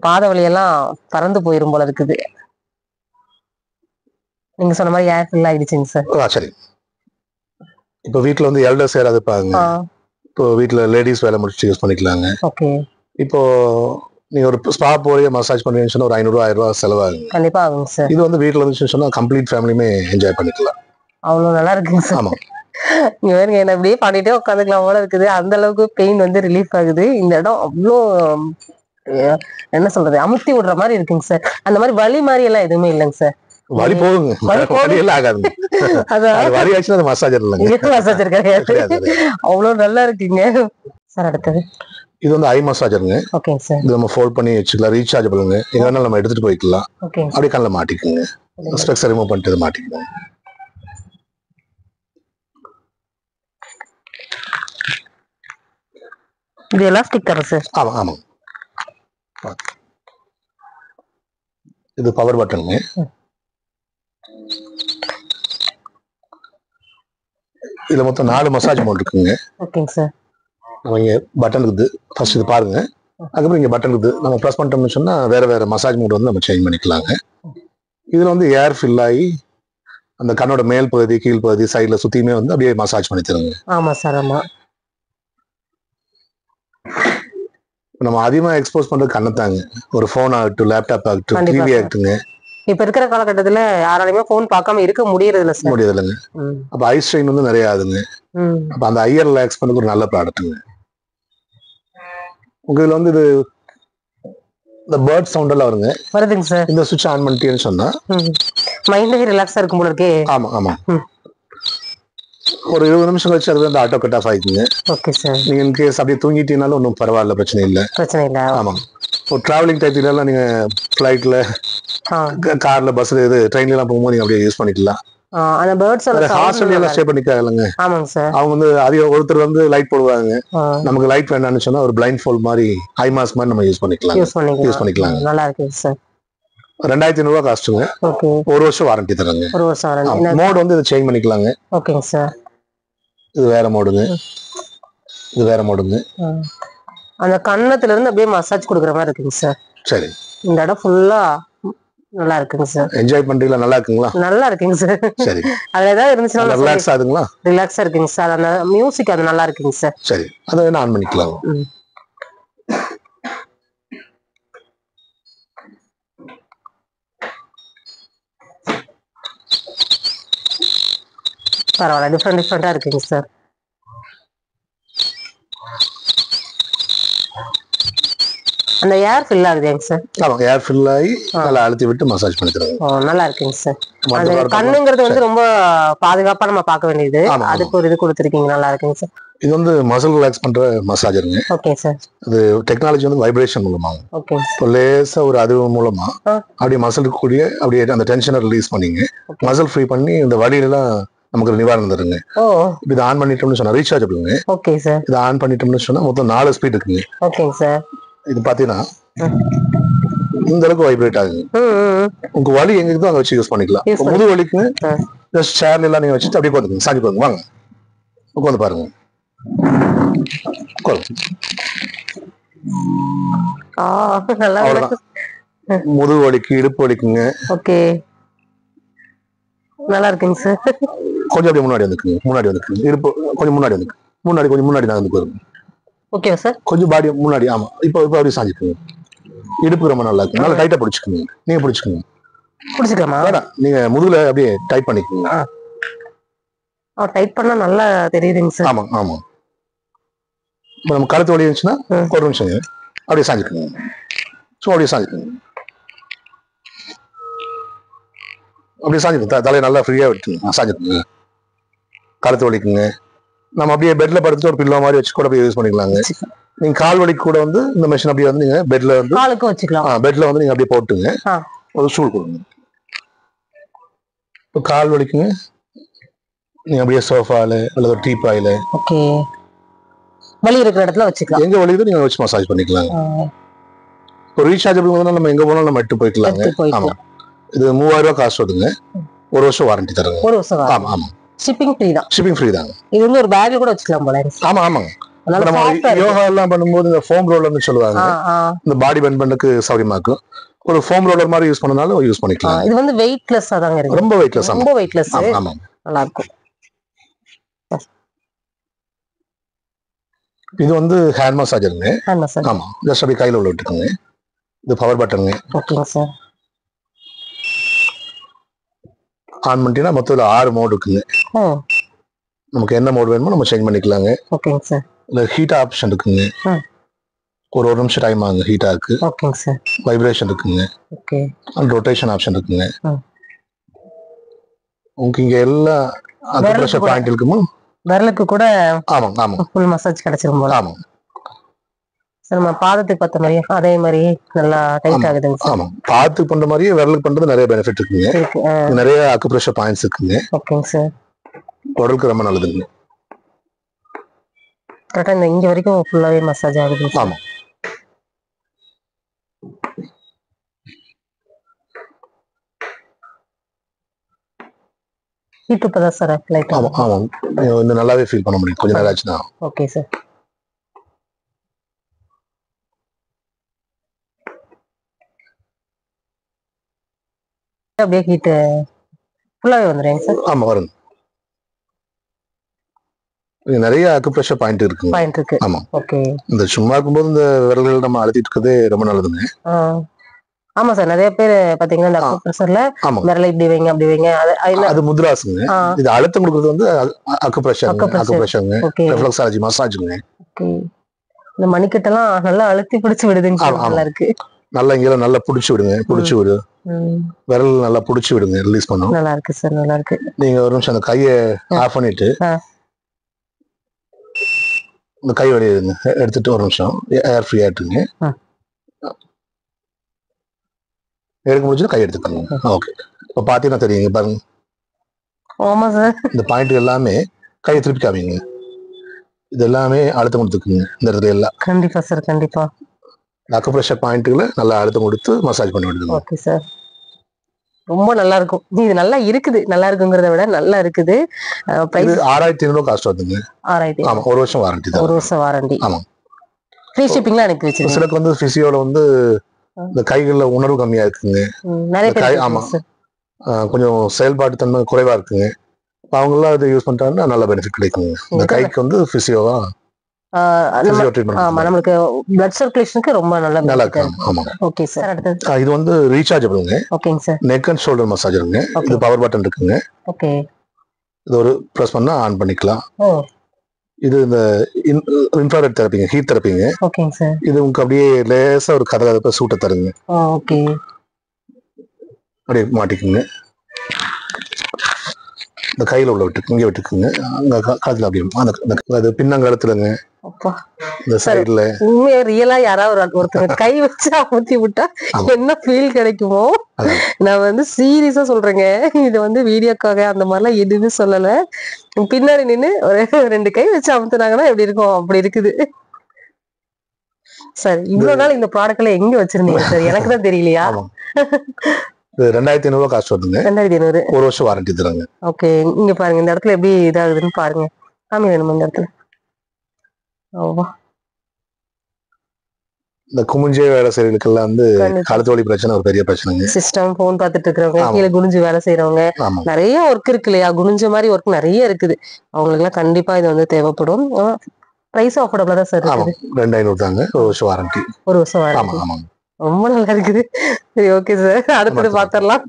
பாத வலியெல்லாம் பறந்து போயிரும் போல இருக்குது. நீங்க சொன்ன மாதிரி ஏர் ஃபில் ஆயிடுச்சுங்க சார். சரி. இப்போ வீட்டுல வந்து எல்டர்ஸ் யாராவது பாருங்க. இப்போ வீட்டுல லேடிஸ் வேலை முடிச்சு யூஸ் பண்ணிக்கலாங்க. ஓகே. இப்போ நீங்க ஒரு ஸ்பா போய் மசாஜ் பண்ணுவீங்கன்னு சொன்னா ஒரு 500 1000 ரூபாய் செலவாகும். கண்டிப்பா ஆகுங்க சார். இது வந்து வீட்டுல வந்து சொன்னா கம்ப்ளீட் ஃபேமிலியுமே என்ஜாய் பண்ணிக்கலாம். அவ்வளவு நல்லா இருக்குங்க சார். ஆமா. இங்க வேறுங்க என்ன அப்படியே பண்ணிட்டே உட்காந்துக்கலாம் போல இருக்குது. அந்த அளவுக்கு பெயின் வந்து ரிலீஃப் ஆகுது. இந்த இடம் அவ்வளோ என்ன சொல்றது அமுத்தி விடுற மாதிரி இருக்குங்க சார். அந்த மாதிரி வலி மாதிரி எல்லாம் எதுவுமே இல்லைங்க சார். வலி போகுங்க. வலி எல்லாம் ஆகாதுங்க. வலி ஆச்சுன்னா அது மசாஜர் இல்லைங்க. மசாஜர் கிடையாது. அவ்வளவு நல்லா இருக்குங்க சார். அடுத்தது இது வந்து ஐ மசாஜருங்க. ஓகேங்க சார். இது நம்ம ஃபோல்ட் பண்ணி வச்சுக்கலாம். ரீசார்ஜபிள்ங்க. எங்க வேணாலும் நம்ம எடுத்துட்டு போய்க்கலாம். அப்படியே கண்ணில் மாட்டிக்குங்க. ஸ்பெக்ஸ் ரிமூவ் பண்ணிட்டு இதை மாட்டிக்குங்க. இது எலாஸ்டிக் தானே சார்? ஆமா ஆமா. இது பவர் பட்டனுங்க. இதுல மொத்தம் 4 மசாஜ் மோட் இருக்குங்க. ஓகேங்க சார். நம்ம இங்க பட்டன் இருக்குது. ஃபர்ஸ்ட் இது பாருங்க. அதுக்கப்புறம் இங்க பட்டன் இருக்குது. நம்ம ப்ரெஸ் பண்ணிட்டோம்னு சொன்னா வேற மசாஜ் மோட் வந்து நம்ம சேஞ்ச் பண்ணிக்கலாங்க. இதுல வந்து ஏர் ஃபில் ஆகி அந்த கண்ணோட மேல் பகுதி கீழ் பகுதி சைட்ல சுத்தியுமே வந்து அப்படியே மசாஜ் பண்ணி தருங்க. ஆமா சார். ஆமா. நம்ம அதிகமா எக்ஸ்போஸ் பண்றது கண்ணத்தாங்க. ஒரு போன் ஆகட்டும், லேப்டாப் ஆகட்டும், டிவி ஆகட்டுங்க. இப்ப இருக்கிற காலகட்டத்துல யாராலையுமே போன் பார்க்காம இருக்க முடியறதில்ல சார். முடியறதில்லைங்க. அப்ப ஐ ஸ்ட்ரெயின் வந்து நிறைய ஆகுதுங்க. அப்ப அந்த ஐயை ரிலாக்ஸ் பண்ணதுக்கு ஒரு நல்ல ப்ராடக்ட்டுங்க. உங்களுக்கு வந்து இது இந்த பேர்ட் சவுண்ட் எல்லாம் வருதுங்க சார். இந்த சுவிட்ச் ஆன் பண்ணிட்டீங்கன்னு சொன்னா மைண்டே ரிலாக்ஸா இருக்கும் போல இருக்கே. ஆமா ஆமா. ஒரு 20 நிமிஷம் கழிச்சு அது வந்து ஆட்டோ கட் ஆஃப் ஆயிக்குங்க. Okay sir. நீங்க இன் கேஸ் அப்படியே தூங்கிட்டீங்கனாலும் ஒன்றும் பரவாயில்ல, பிரச்சனை இல்லை. ஆமா. ஒரு டிராவலிங் டைத்துல எல்லாம் நீங்க ஃபிளைட்ல கார்ல பஸ்ல ட்ரெயின்ல எல்லாம் போகும்போது நீங்க அப்படியே யூஸ் பண்ணிக்கலாம். அந்த பேர்ட்ஸோட ஹாஸ்டல்ல எல்லாம் ஸ்டே பண்ணிக்கலாங்க. ஆமாங்க சார். அவங்க வந்து அதிக ஒருத்தர் வந்து லைட் போடுவாங்க. நமக்கு லைட் வேண்டாம்னு சொன்னா ஒரு பிளைண்ட் ஃபோல்ட் மாதிரி ஐ மாஸ்க் மாதிரி நம்ம யூஸ் பண்ணிக்கலாம். நல்லா இருக்கு சார். 2500 ரூபாய் காஸ்ட்டுங்க. ஓகே. 1 வருஷம் வாரண்டி தராங்க. 1 வருஷம் வாரண்டி. மோட் வந்து இதை சேஞ்ச் பண்ணிக்கலாங்க. ஓகேங்க சார். இது வேற மோடுங்க. இது வேற மோடுங்க. அந்த கண்ணத்துல இருந்து அப்படியே மசாஜ் கொடுக்குற மாதிரி இருக்குங்க சார். சரி. இந்த இடம் ஃபுல்லா நல்லா இருக்குங்க சார். என்ஜாய் பண்றீங்களா? நல்லா இருக்குங்களா? நல்லா இருக்குங்க சார். சரி. அதுல ஏதாவது இருந்துச்சுன்னா ரிலாக்ஸ் ஆகுதுங்களா? ரிலாக்ஸா இருக்குங்க சார். அந்த மியூசிக் அது நல்லா இருக்குங்க சார். சரி, அதை வேணா ஆன் பண்ணிக்கலாம். பரவாயில்ல, டிஃப்ரெண்டா இருக்குங்க சார். அந்த ஏர் ஃபில் ஆகுதுங்க சார். ஆமா, ஏர் ஃபில் ஆகி நல்லா அழுத்தி விட்டு மசாஜ் பண்ணி தருவாங்க. நல்லா இருக்குங்க சார். அந்த கண்ணுங்கிறது வந்து ரொம்ப பாதுகாப்பா நம்ம பார்க்க வேண்டியது. அதுக்கு ஒரு இது கொடுத்துருக்கீங்க. நல்லா இருக்குங்க சார். இது வந்து மசில் ரிலாக்ஸ் பண்ற மசாஜருங்க. Okay sir. இது டெக்னாலஜி வந்து வைப்ரேஷன் மூலமா. ஓகே. இப்போ லேசா ஒரு அதிர்வு மூலமா அப்படியே மசிலுக்கு கூடிய அப்படியே அந்த டென்ஷனை ரிலீஸ் பண்ணீங்க, மசில் ஃப்ரீ பண்ணி இந்த வலியெல்லாம் நமக்கு நிவாரணம் தருங்க. இது ஆன் பண்ணிட்டோம்னு சொன்னா ரீசார்ஜபிளுங்க. Okay sir. இது ஆன் பண்ணிட்டோம்னு சொன்னா மொத்தம் 4 ஸ்பீட் இருக்குங்க. ஓகேங்க சார். இது பாத்தீங்கன்னா இந்த அளவுக்கு வைப்ரேட் ஆகுது. உங்க வலி எங்க இருக்குதோ அங்க வச்சு யூஸ் பண்ணிக்கலாம். முது வலிக்கு ஜஸ்ட் சேர்ல எல்லாம் நீங்க வச்சுட்டு அப்படியே உட்காந்துங்க. சாஞ்சி பாருங்க, வாங்க உட்காந்து பாருங்க. முதுகு வலிக்கு, இடுப்பு வலிக்குங்க. ஓகே, நல்லா இருக்குங்க சார். கொஞ்சம் அப்படியே முன்னாடி வந்துக்குங்க. முன்னாடி வந்துக்குங்க. இடுப்பு கொஞ்சம் முன்னாடி வந்துக்கு. கொஞ்சம் முன்னாடி நான் வந்து பாருங்க. Okay sir. கொஞ்சம் பாடி முன்னாடி. ஆமா, இப்போ அப்படியே சாஞ்சிக்குங்க. இடுப்பு ரொம்ப நல்லா இருக்கு. நல்லா டைட்டா பிடிச்சுக்குங்க. நீங்க பிடிச்சுக்குங்க. பிடிச்சுக்கலாமா? வேணாம், நீங்க முதுகுல அப்படியே டைட் பண்ணிக்கோங்க. டைட் பண்ணா நல்லா தெரியுதுங்க சார். ஆமா ஆமா. இப்போ நம்ம கழுத்து வலி இருந்துச்சுன்னா ஒரு நிமிஷம் அப்படியே சாஞ்சுக்கோங்க. ஸோ அப்படியே சாஞ்சுக்கோங்க. அப்படியே சாஞ்சுக்கோங்க. தலையை நல்லா ஃப்ரீயாக விட்டுங்க. சாஞ்சுக்கோங்க. கழுத்து வலிக்குங்க. நம்ம அப்படியே பெட்ல படுத்துட்டு ஒரு பில்லோ மாதிரி வச்சு கூட அப்படியே யூஸ் பண்ணிக்கலாங்க. நீங்க கால் வலிக்கு கூட வந்து இந்த மிஷின் அப்படியே வந்து நீங்க பெட்ல வந்து காலுக்கு வச்சுக்கலாம். பெட்ல வந்து நீங்க அப்படியே போட்டுங்க. ஒரு ஸ்டூல் கொடுங்க. இப்போ கால் வலிக்குங்க. நீங்க அப்படியே சோஃபால அல்லது ஒரு டீப்பாயில ஓகே வலி இருக்கிற இடத்துல வச்சுக்கலாம். எங்க வலியுதோ நீங்க வச்சு மசாஜ் பண்ணிக்கலாம். இப்போ ரீசார்ஜபிள் நம்ம எங்க போனாலும் நம்ம எட்டு போய்க்கலாங்க. ஆமா இது 3000 ரூபாய் காசு வருதுங்க. 1 வருஷம் வாரண்டி தராங்க. 1 வருஷம். ஆமா ஆமா ஷிப்பிங் ஃப்ரீ தான். ஷிப்பிங் ஃப்ரீ தாங்க. இது வந்து ஒரு பேக்ல கூட வச்சுக்கலாம் போல. ஆமா ஆமாங்க. நம்ம யோகா எல்லாம் பண்ணும்போது இந்த ஃபோம் ரோலர்னு சொல்லுவாங்க. இந்த பாடி பெண்ட் பண்ணக்கு சௌரியமா இருக்கும். ஒரு ஃபோம் ரோலர் மாதிரி யூஸ் பண்ணனால யூஸ் பண்ணிக்கலாம். இது வந்து வெயிட்லெஸ்ஸா தாங்க இருக்கு. ரொம்ப வெயிட்லெஸ். ரொம்ப வெயிட்லெஸ். ஆமா நல்லா இருக்கும். இது வந்து ஹேண்ட் மசாஜருங்க. Hand massage. ஆமா ஜஸ்ட் அப்படியே கையில உள்ள விட்டுக்கோங்க. இது பவர் பட்டனுங்க. ஓகேங்க சார். ஆன் பண்ணிட்டீங்கன்னா மொத்தம் 6 மோட் இருக்குங்க. நமக்கு என்ன மோட் வேணுமோ நம்ம சேஞ்ச் பண்ணிக்கலாங்க. ஓகேங்க சார். இல்ல ஹீட் ஆப்ஷன் இருக்குங்க. ஒரு நிமிஷம் டைம் ஆகுங்க ஹீட் ஆக்கு. ஓகேங்க சார். வைப்ரேஷன் இருக்குங்க. ஓகே. அண்ட் ரொட்டேஷன் ஆப்ஷன் இருக்குங்க. உங்களுக்கு இங்க எல்லா அக்குப்ரெஷர் பாயிண்ட் இருக்குமோ விரலுக்கு கூட ஆமாங்க ஆமா ஃபுல் மசாஜ் கிடைச்சிரும் போல. ஆமாங்க. சார் நம்ம பாதத்துக்கு பார்த்த மாதிரியே அதே மாதிரி நல்லா டைட் ஆகுதுங்க சார். ஆமா பாதத்துக்கு பண்ற மாதிரியே விரலுக்கு பண்றது நிறைய பெனிஃபிட் இருக்குங்க. நிறைய அக்குப்ரெஷர் பாயிண்ட்ஸ் இருக்குங்க. ஓகேங்க சார். உடலுக்கு ரொம்ப நல்லதுங்க. கரெக்டா இந்த இங்க வரைக்கும் ஃபுல்லாவே மசாஜ் ஆகுது. ஆமா ஹீட் இப்பதான் சார் லைட். ஆமா ஆமா இந்த நல்லாவே ஃபீல் பண்ண முடியும். கொஞ்ச நேரம் ஆச்சுன்னா. Okay sir. அப்படியே ஹீட் ஃபுல்லாவே வந்துடுங்க சார். ஆமா வருங்க. நிறைய அக்குப்ரெஷர் பாயிண்ட் இருக்குங்க. பாயிண்ட் இருக்கு. ஆமா ஓகே. இந்த சும்மா இருக்கும்போது இந்த விரல்கள் நம்ம அழுத்திட்டு இருக்கதே ரொம்ப நல்லதுங்க. ஆமா சார் நிறைய பேர் பாத்தீங்கன்னா இந்த அக்குப்ரெஷர்ல விரலை இப்படி வைங்க அப்படி வைங்க. அது முத்ராஸுங்க. இது அழுத்தம் கொடுக்கிறது வந்து அக்குப்ரெஷருங்க. ரிஃப்ளெக்ஸாலஜி மசாஜுங்க. ஓகே. இந்த மணிக்கட்டெல்லாம் நல்லா அழுத்தி பிடிச்சு விடுதுங்க. நல்லா இருக்கு. நல்லா இங்க நல்லா புடிச்சு விடுங்க. புடிச்சு விடு. விரல் நல்லா புடிச்சு விடுங்க. ரிலீஸ் பண்ணும். நல்லா இருக்கு சார். நல்லா இருக்கு. நீங்க ஒரு நிமிஷம் அந்த கையை ஆஃப் பண்ணிட்டு இந்த கை வெளியே எடுத்துட்டு ஒரு நிமிஷம் ஏர் ஃப்ரீ ஆட்டுங்க. எடுக்க முடிஞ்சது கை எடுத்துக்கோங்க. ஓகே. இப்போ பாத்தீங்கன்னா தெரியுங்க பாருங்க. ஆமா சார். இந்த பாயிண்ட் எல்லாமே கையை திருப்பி காமிங்க. இது எல்லாமே அழுத்தம் கொடுத்துக்குங்க இந்த இடத்துல எல்லாம். கண்டிப்பா சார் கண்டிப்பா. அக்குப்ரெஷர் பாயிண்ட்களை நல்லா அழுத்தம் கொடுத்து மசாஜ் பண்ணி விடுங்க. Okay sir. ரொம்ப நல்லா இருக்கும். இது நல்லா இருக்குது. நல்லா இருக்குங்கிறத விட நல்லா இருக்குது. இது 6500 காஸ்ட் வருதுங்க. 6500. ஆமா 1 வருஷம் வாரண்டி தான். 1 வருஷம் வாரண்டி. ஆமா. ஃப்ரீ ஷிப்பிங்ல அனுப்பி வச்சிருக்கீங்க. சிலருக்கு வந்து பிசியோல வந்து இந்த கைகள்ல உணர்வு கம்மியா இருக்குங்க. நிறைய பேர். ஆமா கொஞ்சம் செயல்பாட்டு தன்மை குறைவா இருக்குங்க. அவங்க எல்லாம் இதை யூஸ் பண்ணிட்டாங்கன்னா நல்ல பெனிஃபிட் கிடைக்குங்க. இந்த கைக்கு வந்து பிசியோவா நமக்கு பிளட் சர்க்குலேஷனுக்கு ரொம்ப நல்லா இருக்கும். ஆமா. Okay sir. அடுத்து இது வந்து ரீசார்ஜபிள்ங்க. ஓகேங்க சார். நெக் அண்ட் ஷோல்டர் மசாஜருங்க. இது பவர் பட்டன் இருக்குங்க. ஓகே. இது ஒரு பிரஸ் பண்ணா ஆன் பண்ணிக்கலாம். இது இந்த இன்ஃப்ராரெட் தெரப்பிங்க. ஹீட் தெரப்பிங்க. ஓகேங்க சார். இது உங்களுக்கு அப்படியே லேசா ஒரு கதகதப்ப சூட்ட தருங்க. ஓகே. அப்படியே மாட்டிக்குங்க. இந்த கையில உள்ள விட்டு இங்க விட்டுக்குங்க. அங்க காதுல அப்படியே அது பின்னங்கழுத்துலங்க. இந்த சைடுல உண்மையா ரியலா யாராவது ஒருத்தர் கை வச்சு அமுத்தி விட்டா என்ன ஃபீல் கிடைக்குமோ நான் வந்து சீரியஸா சொல்றேங்க. இது வந்து வீடியோக்காக அந்த மாதிரிலாம் எதுவுமே சொல்லல. பின்னாடி நின்னு ஒரு 2 கை வச்சு அமுத்துனாங்கன்னா எப்படி இருக்கும் அப்படி இருக்குது சார். இவ்வளவு நாள் இந்த ப்ராடக்ட்ல எங்க வச்சிருந்தீங்க சார்? எனக்கு தான் தெரியலையா? 2500 காஸ்ட் வருதுங்க. 2500. 1 வருஷம் வாரண்டி தராங்க. ஓகே. இங்க பாருங்க இந்த இடத்துல எப்படி இதாகுதுன்னு பாருங்க. காமி வேணும் இந்த இடத்துல. இந்த குமிஞ்சே வேலை செய்யறதுக்கெல்லாம் வந்து கழுத்து வலி பிரச்சனை ஒரு பெரிய பிரச்சனைங்க. சிஸ்டம் போன் பார்த்துட்டு இருக்கிறவங்க, கீழே குனிஞ்சு வேலை செய்யறவங்க, நிறைய ஒர்க் இருக்கு இல்லையா? குனிஞ்ச மாதிரி ஒர்க் நிறைய இருக்குது. அவங்களுக்கு எல்லாம் கண்டிப்பா இது வந்து தேவைப்படும். பிரைஸ் அஃபோர்டபிளா தான் சார் இருக்குது. 2500 தாங்க. 1 வருஷம் வாரண்டி. 1 வருஷம் வாரண்டி. ஆமா ஆமாங்க. ரொம்ப நல்லா இருக்குது. சரி, ஓகே சார். அடுத்தது பாத்திரலாம்.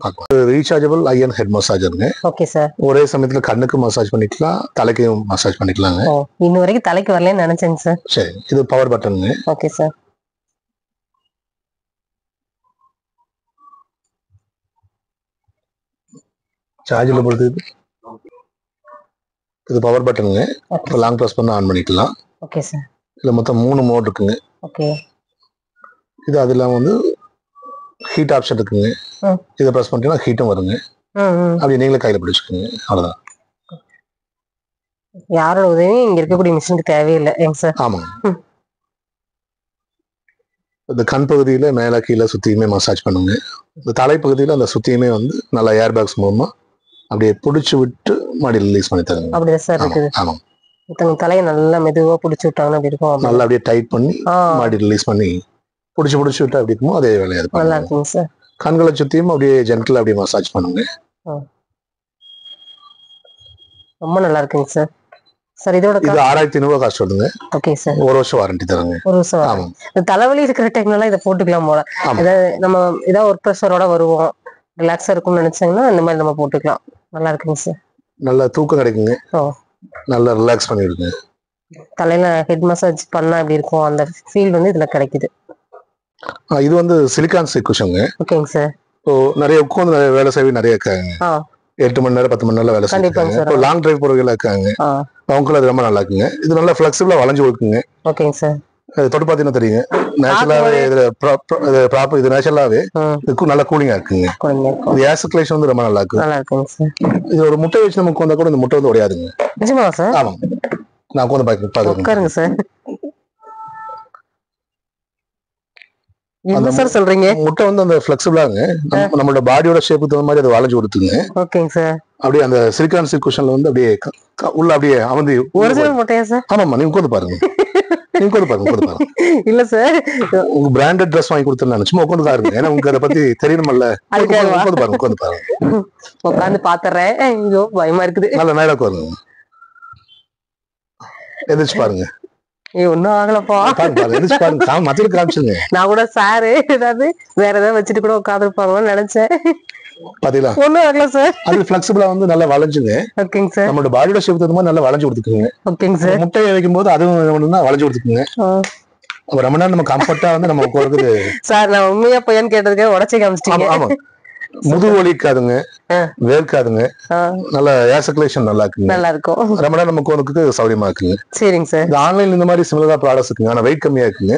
ரீசார்ஜபிள் ஐயன் ஹெட் மசாஜருங்க. Okay sir. ஒரே சமயத்துல கண்ணுக்கு மசாஜ் பண்ணிக்கலாம், தலைக்கும் மசாஜ் பண்ணிக்கலாங்க. இன்ன வரைக்கும் தலைக்கு வரலன்னு நினைச்சேங்க சார். சரி, இது பவர் பட்டனுங்க. Okay sir. சார்ஜில் பொறுத்து இது பவர் பட்டனுங்க. இப்போ லாங் ப்ரெஸ் பண்ண ஆன் பண்ணிக்கலாம். Okay sir. இதுல மொத்தம் 3 மோட் இருக்குங்க. ஓகே. இது அது இல்லாம வந்து ஹீட் ஆப்ஷன் இருக்குங்க. இதை ப்ரெஸ் பண்ணிட்டீங்கன்னா ஹீட்டும் வருங்க. அப்படி நீங்களே கையில பிடிச்சுக்கோங்க, அவ்வளவுதான். யாரோட உதவியும் இங்க இருக்கக்கூடிய மிஷினுக்கு தேவையில்லை ஏங்க சார்? ஆமாங்க. இந்த கண் பகுதியில மேல கீழே சுத்தியுமே மசாஜ் பண்ணுங்க. இந்த தலைப்பகுதியில அந்த சுத்தியுமே வந்து நல்லா ஏர் பேக்ஸ் மூலமா அப்படியே பிடிச்சு விட்டு மறுபடியும் ரிலீஸ் பண்ணி தருங்க. அப்படிதான் சார் இருக்குது. ஆமாம். தங்க தலையை நல்லா மெதுவா பிடிச்சி விட்டாங்கன்னா அப்படி இருக்கும். நல்லா அப்படியே டைட் பண்ணி மறுபடியும் ரிலீஸ் பண்ணி பிடிச்சு விட்டா அப்படி இருக்குமோ அதே வேலையா இருக்கும். நல்லா இருக்குங்க சார். கண்களை சுத்தியும் அப்படியே ஜென்டலா அப்படியே மசாஜ் பண்ணுங்க. ரொம்ப நல்லா இருக்குங்க சார். சார் இதோட இது 6500 காஸ்ட் வருதுங்க. Okay sir. 1 வருஷம் வாரண்டி தராங்க. 1 வருஷம். ஆமாம். தலைவலி இருக்கிற டைம்ல இதை போட்டுக்கலாம் போல. நம்ம ஏதாவது ஒர்க் ப்ரெஷரோட வருவோம், ரிலாக்ஸா இருக்கும்னு நினைச்சாங்கன்னா இந்த மாதிரி நம்ம போட்டுக்கலாம். நல்லா இருக்குங்க சார். நல்லா தூக்கம் கிடைக்குங்க. நல்லா ரிலாக்ஸ் பண்ணிடுங்க. தலையில ஹெட் மசாஜ் பண்ணா எப்படி இருக்கும் அந்த ஃபீல் வந்து இதுல கிடைக்குது. இது வந்து சிலிக்கான் குஷனுங்க. ஓகேங்க சார். இப்போ நிறைய உட்கார்ந்து வேலை செய்ய நிறைய இருக்காங்க. 8 மணி நேரம் 10 மணி நேரம் வேலை செய்வாங்க. இப்போ லாங் டிரைவ் போறவங்க இருக்காங்க, அவங்களும் அது ரொம்ப நல்லா இருக்குங்க. இது நல்லா ஃபிளெக்சிபிளா வளைஞ்சு கொடுக்குங்க. ஓகேங்க சார். தொட்டு பாத்தீங்கன்னா தெரியுங்க, நேச்சுரலாவே இதுல ப்ராப்பர் இது நேச்சுரலாவே இதுக்கும் நல்ல கூலிங்கா இருக்குங்க. இது ஏர் சர்க்குலேஷன் வந்து ரொம்ப நல்லா இருக்கு. நல்லா இருக்குங்க சார். இது ஒரு முட்டை வச்சு நமக்கு வந்தா கூட இந்த முட்டை வந்து உடையாதுங்க. நிஜமா சார்? ஆமாம். நான் உட்காந்து பாக்குறேங்க சார். அந்த சார் சொல்றீங்க முட்டை வந்து அந்த ஃபிளெக்சிபிளாங்க, நம்மளோட பாடியோட ஷேப்புக்கு தகுந்த மாதிரி அது வளைஞ்சு கொடுத்துங்க. ஓகேங்க சார். அப்படியே அந்த சிலிக்கான் குஷன்ல வந்து அப்படியே உள்ள அப்படியே அமர்ந்து ஒரிஜினல் முட்டையா சார்? ஆமாம்மா, நீங்க உட்காந்து பாருங்க. இல்ல சார், உங்க பிராண்டட் ட்ரெஸ் வாங்கி கொடுத்துருந்தாங்க, சும்மா உட்காந்து பாருங்க. ஏன்னா உங்களுக்கு அதை பத்தி தெரியணும்ல. உட்காந்து பாருங்க. உட்காந்து பாத்துறேன். ஐயோ பயமா இருக்குது. நல்ல நேரம் உட்காருங்க, எதிர்த்து பாருங்க. ஒன்னும் ஆகலப்பா. நான் கூட சாரு ஏதாவது வேற ஏதாவது வச்சுட்டு கூட உட்காந்துருப்பாங்கன்னு நினைச்சேன். பாத்தீங்களா? ஒன்னும் ஆகல சார். அது ஃபிளெக்சிபிளா வந்து நல்லா வளைஞ்சுங்க. ஓகேங்க சார். நம்மளோட பாடியோட ஷேப் தகுந்த மாதிரி நல்லா வளைஞ்சு கொடுத்துக்குங்க. ஓகேங்க சார். முட்டையை வைக்கும் போது அதுவும் வளைஞ்சு கொடுத்துக்குங்க. ரொம்ப நேரம் நம்ம கம்ஃபர்ட்டா வந்து நம்ம உட்கார்றது. சார் நான் உண்மையா பையன் கேட்டதுக்கு உடச்சி காமிச்சிட்டீங்க. ஆமா, முதுகு வலிக்காதுங்க, வேர்க்காதுங்க, நல்ல ஏர் சர்க்குலேஷன் நல்லா இருக்குங்க. நல்லா இருக்கும். ரொம்ப நேரம் நமக்கு உனக்கு சௌரியமா இருக்குங்க. சரிங்க சார். இந்த ஆன்லைன்ல இந்த மாதிரி சிமிலரா ப்ராடக்ட்ஸ் இருக்குங்க, ஆனா வெயிட் கம்மியா இருக்குங்க.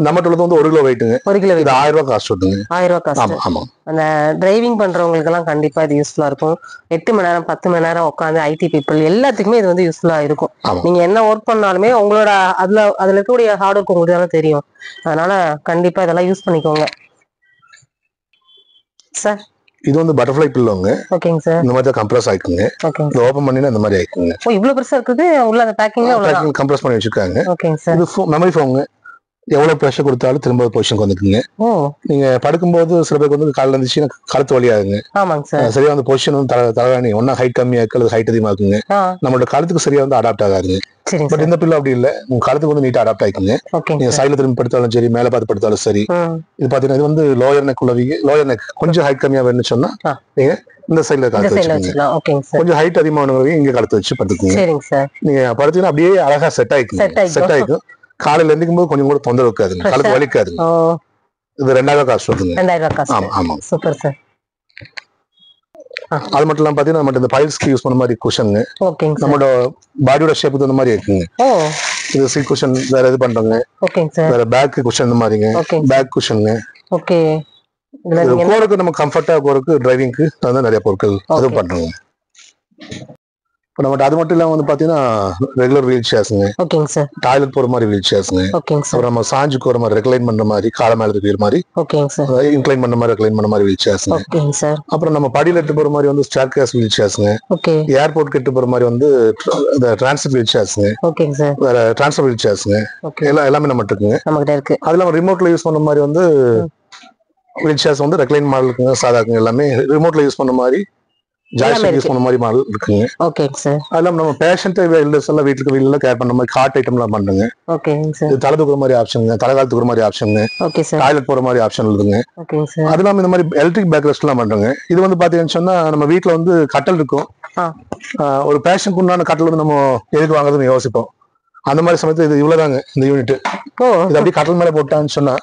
நம்மகிட்ட வந்து 1 கிலோ வெயிட்டுங்க. 1 கிலோ இது 1000 ரூபாய் காஸ்ட் வருதுங்க. 1000 ரூபாய் காஸ்ட். ஆமா. அந்த டிரைவிங் பண்றவங்களுக்கு எல்லாம் கண்டிப்பா இது யூஸ்ஃபுல்லா இருக்கும். 8 மணி நேரம் 10 மணி நேரம் உட்காந்து ஐடி பீப்புள் எல்லாத்துக்குமே இது வந்து யூஸ்ஃபுல்லா இருக்கும். நீங்க என்ன ஒர்க் பண்ணாலுமே உங்களோட அதுல இருக்கக்கூடிய ஹார்ட் ஒர்க் உங்களுக்கு தானே தெரியும். அதனால கண்டிப்பா இதெல்லாம் யூஸ் பண்ணிக்கோங்க சார். இது வந்து பட்டர்ஃப்ளை பில்லோங்க. ஓகேங்க சார். இந்த மாதிரி தான் கம்ப்ரஸ் ஆயிக்குங்க. ஓகேங்க. ஓபன் பண்ணினா இந்த மாதிரி ஆயிக்குங்க. ஓ இவ்வளவு பெருசா இருக்குது. உள்ள அந்த பேக்கிங்ல பேக்கிங் கம்ப்ரஸ் பண்ணி வச்சிருக்காங்க. ஓகேங்க சார். இது மெமரி ஃபோனுங்க. எவ்வளவு பிரஷர் கொடுத்தாலும் திரும்ப பொசிஷனுக்கு வந்துக்குங்க. நீங்க படுக்கும்போது சில பேருக்கு வந்து காலைல இருந்துச்சுன்னா கழுத்து வலியாகுங்க. ஆமாங்க சார். சரியா வந்து பொசிஷன் வந்து தலைவாணி ஒன்னா ஹைட் கம்மியா இருக்கு அல்லது ஹைட் அதிகமா இருக்குங்க. நம்மளோட கழுத்துக்கு சரியா வந்து அடாப்ட் ஆகாதுங்க. பட் இந்த பில்லோ அப்படி இல்ல, உங்க கழுத்துக்கு வந்து நீட்டா அடாப்ட் ஆயிக்குங்க. நீங்க சைடுல திரும்பி படுத்தாலும் சரி, மேல பார்த்து படுத்தாலும் சரி. இது பாத்தீங்கன்னா இது வந்து லோயர் நெக் உள்ளவங்க, லோயர் நெக் கொஞ்சம் ஹைட் கம்மியா வேணும்னு சொன்னா நீங்க இந்த சைடுல கழுத்து வச்சுக்கோங்க. கொஞ்சம் ஹைட் அதிகமானவங்க இங்க கழுத்து வச்சு படுத்துக்குங்க. நீங்க படுத்தீங்கன்னா அப்படியே அழகா செட் ஆயிக்குங்க. செட் ஆயிக்கும். காலையில எந்திக்கும் போது கொஞ்சம் கூட தொந்தரவு இருக்காதுங்க, கழுத்து வலிக்காதுங்க. இது 2000 காஸ்ட் வருதுங்க. 2000 காஸ்ட். ஆமா ஆமா. Super sir. அது மட்டும் இல்லாம பாத்தீங்கன்னா நம்ம இந்த பைல்ஸ்க்கு யூஸ் பண்ண மாதிரி குஷனுங்க. ஓகேங்க. நம்மளோட பாடியோட ஷேப்புக்கு தகுந்த மாதிரி இருக்குங்க. இது சி குஷன் வேற இது பண்றோங்க. ஓகேங்க சார். வேற பேக் குஷன் இந்த மாதிரிங்க. பேக் குஷனுங்க. ஓகே. இதுல போறதுக்கு நம்ம கம்ஃபர்ட்டா போறதுக்கு டிரைவிங்க்கு அதான் நிறைய பொருட்கள் அதுவும் பண்றோங்க. இப்போ நம்ம அது மட்டும் இல்லாம வந்து பாத்தீங்கன்னா ரெகுலர் வீல் சேர்ஸுங்க. ஓகேங்க சார். டாய்லெட் போற மாதிரி வீல் சேர்ஸுங்க. ஓகேங்க சார். அப்புறம் நம்ம சாஞ்சு போற மாதிரி ரெக்லைன் பண்ற மாதிரி, கால மேல இருக்கிற மாதிரி. ஓகேங்க சார். இன்க்ளைன் பண்ண மாதிரி ரெக்லைன் பண்ண மாதிரி வீல் சேர்ஸுங்க. ஓகேங்க சார். அப்புறம் நம்ம படியில எட்டு போற மாதிரி வந்து ஸ்டார் கேஸ் வீல் சேர்ஸுங்க. ஓகே. ஏர்போர்ட் கெட்டு போற மாதிரி வந்து இந்த டிரான்ஸ்ஃபர் வீல் சேர்ஸுங்க. ஓகேங்க சார். வேற டிரான்ஸ்ஃபர் வீல் சேர்ஸுங்க. எல்லாமே நம்ம இருக்குங்க. நம்மகிட்ட இருக்கு. அதுல ரிமோட்ல யூஸ் பண்ண மாதிரி வந்து வீல் சேர்ஸ் வந்து ரெக்லைன் மாடல் இருக்குங்க, சாதா இருக்குங்க. எல்லாமே ரிமோட்ல யூஸ் பண்ண மாதிரி ஜாய்ஸ்டிக் யூஸ் பண்ண மாதிரி மாடல் இருக்குங்க. ஓகேங்க சார். அதெல்லாம் நம்ம பேஷண்ட் எல்டர்ஸ் எல்லாம் வீட்டுக்கு வெளியில கேர் பண்ண மாதிரி காட் ஐட்டம்லாம் பண்ணுங்க. ஓகேங்க சார். இது தலை தூக்குற மாதிரி ஆப்ஷனுங்க, தலைகால் தூக்குற மாதிரி ஆப்ஷனுங்க, ஓகே சார். டாய்லெட் போற மாதிரி ஆப்ஷன் இருக்குங்க. ஓகேங்க சார். அது இல்லாம இந்த மாதிரி எலக்ட்ரிக் பேக் ரெஸ்ட் எல்லாம் பண்றோங்க. இது வந்து பாத்தீங்கன்னு சொன்னா நம்ம வீட்டுல வந்து கட்டல் இருக்கும். ஒரு பேஷண்ட் உண்டான கட்டல் வந்து நம்ம எதுக்கு வாங்குறதுன்னு யோசிப்போம். அந்த மாதிரி சமயத்துல இது இவ்வளவுதாங்க இந்த யூனிட். இது அப்படியே கட்டல் மேல போட்டான்னு சொன்னா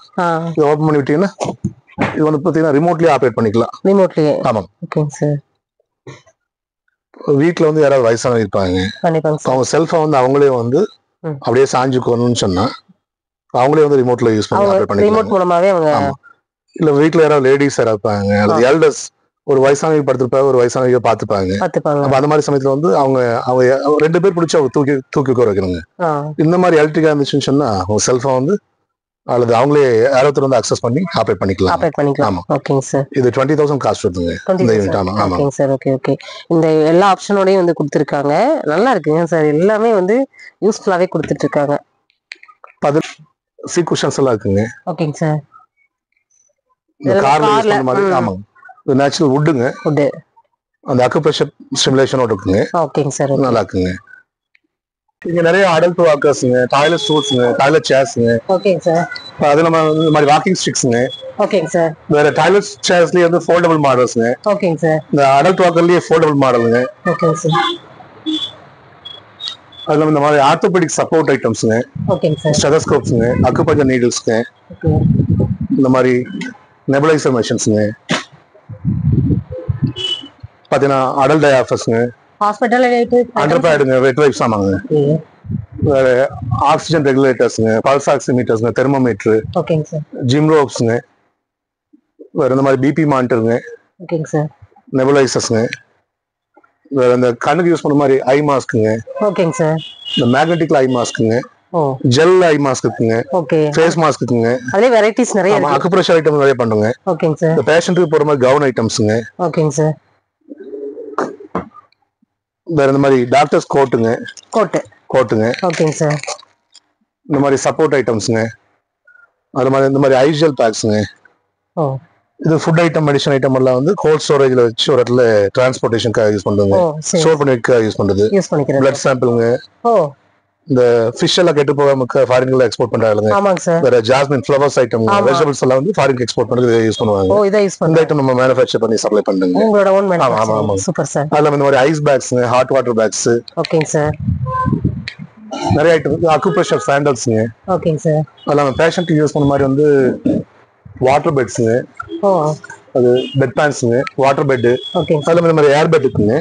இதை ஓபன் பண்ணி விட்டீங்கன்னா இது வந்து பாத்தீங்கன்னா ரிமோட்லயே ஆப்ரேட் பண்ணிக்கலாம். ரிமோட்லயே. ஆமாம். ஓகேங்க சார். வீட்டுல வந்து யாராவது வயசானவங்க இருப்பாங்க, அவங்க செல்போன் வந்து அவங்களே வந்து அப்படியே சாஞ்சுக்கணும்னு சொன்னா அவங்களே வந்து ரிமோட்ல யூஸ் பண்ணி ஆப்ரேட் பண்ணிக்கலாம். ரிமோட் மூலமாவே அவங்க. இல்ல வீட்டுல யாராவது லேடிஸ் யாராவது இருப்பாங்க அல்லது எல்டர்ஸ் ஒரு வயசானவங்க படுத்திருப்பாங்க, ஒரு வயசானவங்க பாத்துப்பாங்க. அப்ப அந்த மாதிரி சமயத்துல வந்து அவங்க 2 பேர் பிடிச்சி அவங்க தூக்கி உட்கார வைக்கணுங்க. இந்த மாதிரி எலக்ட்ரிக்கா இருந்துச்சுன்னு சொன்னா அவங்க செல்போன் வந்து அல்லது அவங்களே யாராவது வந்து அக்சஸ் பண்ணி ஆப்ரேட் பண்ணிக்கலாம். ஆமா. ஓகேங்க சார். இது 20,000 காஸ்ட் வருதுங்க இந்த யூனிட். ஆமா. ஓகேங்க சார். ஓகே. இந்த எல்லா ஆப்ஷனோடயும் வந்து கொடுத்துருக்காங்க. நல்லா இருக்குங்க சார். எல்லாமே வந்து யூஸ்ஃபுல்லாவே கொடுத்துட்டு இருக்காங்க. சீட் குஷன்ஸ் எல்லாம் இருக்குங்க. ஓகேங்க சார். இந்த கார்ல யூஸ் பண்ண மாதிரி. ஆமாங்க. இது நேச்சுரல் வுட்டுங்க. அந்த அக்குப்ரெஷர் ஸ்டிமுலேஷனோட இருக்குங்க. ஓகேங்க சார். நல்லா இருக்குங்க. இங்க நிறைய அடல்ட் வாக்கர்ஸ்ங்க, டாய்லெட் ஸ்டூல்ஸ்ங்க, டாய்லெட் சேர்ஸ்ங்க. ஓகேங்க சார். அது நம்ம இந்த மாதிரி வாக்கிங் ஸ்டிக்ஸ்ங்க. ஓகேங்க சார். வேற டாய்லெட் சேர்ஸ்லயே வந்து ஃபோல்டபிள் மாடல்ஸ்ங்க. ஓகேங்க சார். இந்த அடல்ட் வாக்கர்லயே ஃபோல்டபிள் மாடலுங்க. ஓகேங்க சார். அதுல இந்த மாதிரி ஆர்த்தோபெடிக் சப்போர்ட் ஐட்டம்ஸ்ங்க. ஓகேங்க சார். ஸ்டெதஸ்கோப்ஸ்ங்க, அக்குபஞ்சர் நீடில்ஸ்ங்க. ஓகே. இந்த மாதிரி நெபுலைசர் மெஷின்ஸ்ங்க. பாத்தீங்கன்னா அடல்ட் டயாஃபஸ்ங்க, ஹாஸ்பிடல் அண்டர்பேடுங்க, வெட் வைப்ஸ். ஆமாங்க. வேற ஆக்சிஜன் ரெகுலேட்டர்ஸ்ங்க, பல்ஸ் ஆக்சிமீட்டர்ஸ்ங்க, தெர்மோமீட்டர். ஓகேங்க சார். ஜிம் ரோப்ஸ்ங்க. வேற இந்த மாதிரி பிபி மானிட்டருங்க. ஓகேங்க சார். நெபுலைசர்ஸ்ங்க. வேற இந்த கண்ணுக்கு யூஸ் பண்ண மாதிரி ஐ மாஸ்க்குங்க. ஓகேங்க சார். இந்த மேக்னெட்டிக் ஐ மாஸ்க்குங்க, ஜெல் ஐ மாஸ்க் இருக்குங்க. ஓகே. ஃபேஸ் மாஸ்க் இருக்குங்க. அதுல வெரைட்டிஸ் நிறைய இருக்கு. அக்குப்ரெஷர் ஐட்டம் நிறைய பண்ணுங்க. ஓகேங்க சார். இந்த பேஷண்ட்டுக்கு போற மாதிரி கவுன் ஐட்டம்ஸ்ங்க. ஓகேங்க சார். வேற இந்த மாதிரி டாக்டர்ஸ் கோட்டுங்க. கோட்டுங்க. ஓகேங்க சார். இந்த மாதிரி சப்போர்ட் ஐட்டம்ஸ்ங்க. அது மாதிரி இந்த மாதிரி ஐஜெல் பேக்ஸ்ங்க. இது ஃபுட் ஐட்டம், மெடிசன் ஐட்டம் எல்லாம் வந்து கோல்ட் ஸ்டோரேஜ்ல வச்சு ஒரு இடத்துல டிரான்ஸ்போர்ட்டேஷனுக்காக யூஸ் பண்றாங்க. ஸ்டோர் பண்ணி வைக்க யூஸ் பண்றது. பிளட் சாம்பிள்ங்க. இந்த ஃபிஷ் எல்லாம் கெட்டு போகாம ஃபாரின்ல எக்ஸ்போர்ட் பண்றாங்க. ஆமாங்க சார். வேற ஜாஸ்மின் ஃப்ளவர்ஸ் ஐட்டம், வெஜிடபிள்ஸ் எல்லாம் வந்து ஃபாரின்க்கு எக்ஸ்போர்ட் பண்றது யூஸ் பண்ணுவாங்க. இந்த ஐட்டம் நம்ம மேனுஃபேக்சர் பண்ணி சப்ளை பண்றோங்க. உங்களோட ஓன் மேனுஃபேக்சர். ஆமா. Super sir. அதுல இந்த மாதிரி ஐஸ் பேக்ஸ்ங்க, ஹாட் வாட்டர் பேக்ஸ். ஓகேங்க சார். நிறைய ஐட்டம். அக்குப்ரெஷர் சாண்டல்ஸ்ங்க. ஓகேங்க சார். அதெல்லாம் பேஷண்ட் யூஸ் பண்ண மாதிரி வந்து வாட்டர் பெட்ஸ்ங்க. அது பெட் பேன்ஸ்ங்க, வாட்டர் பெட். அதுல இந்த மாதிரி ஏர் பெட் இருக்குங்க.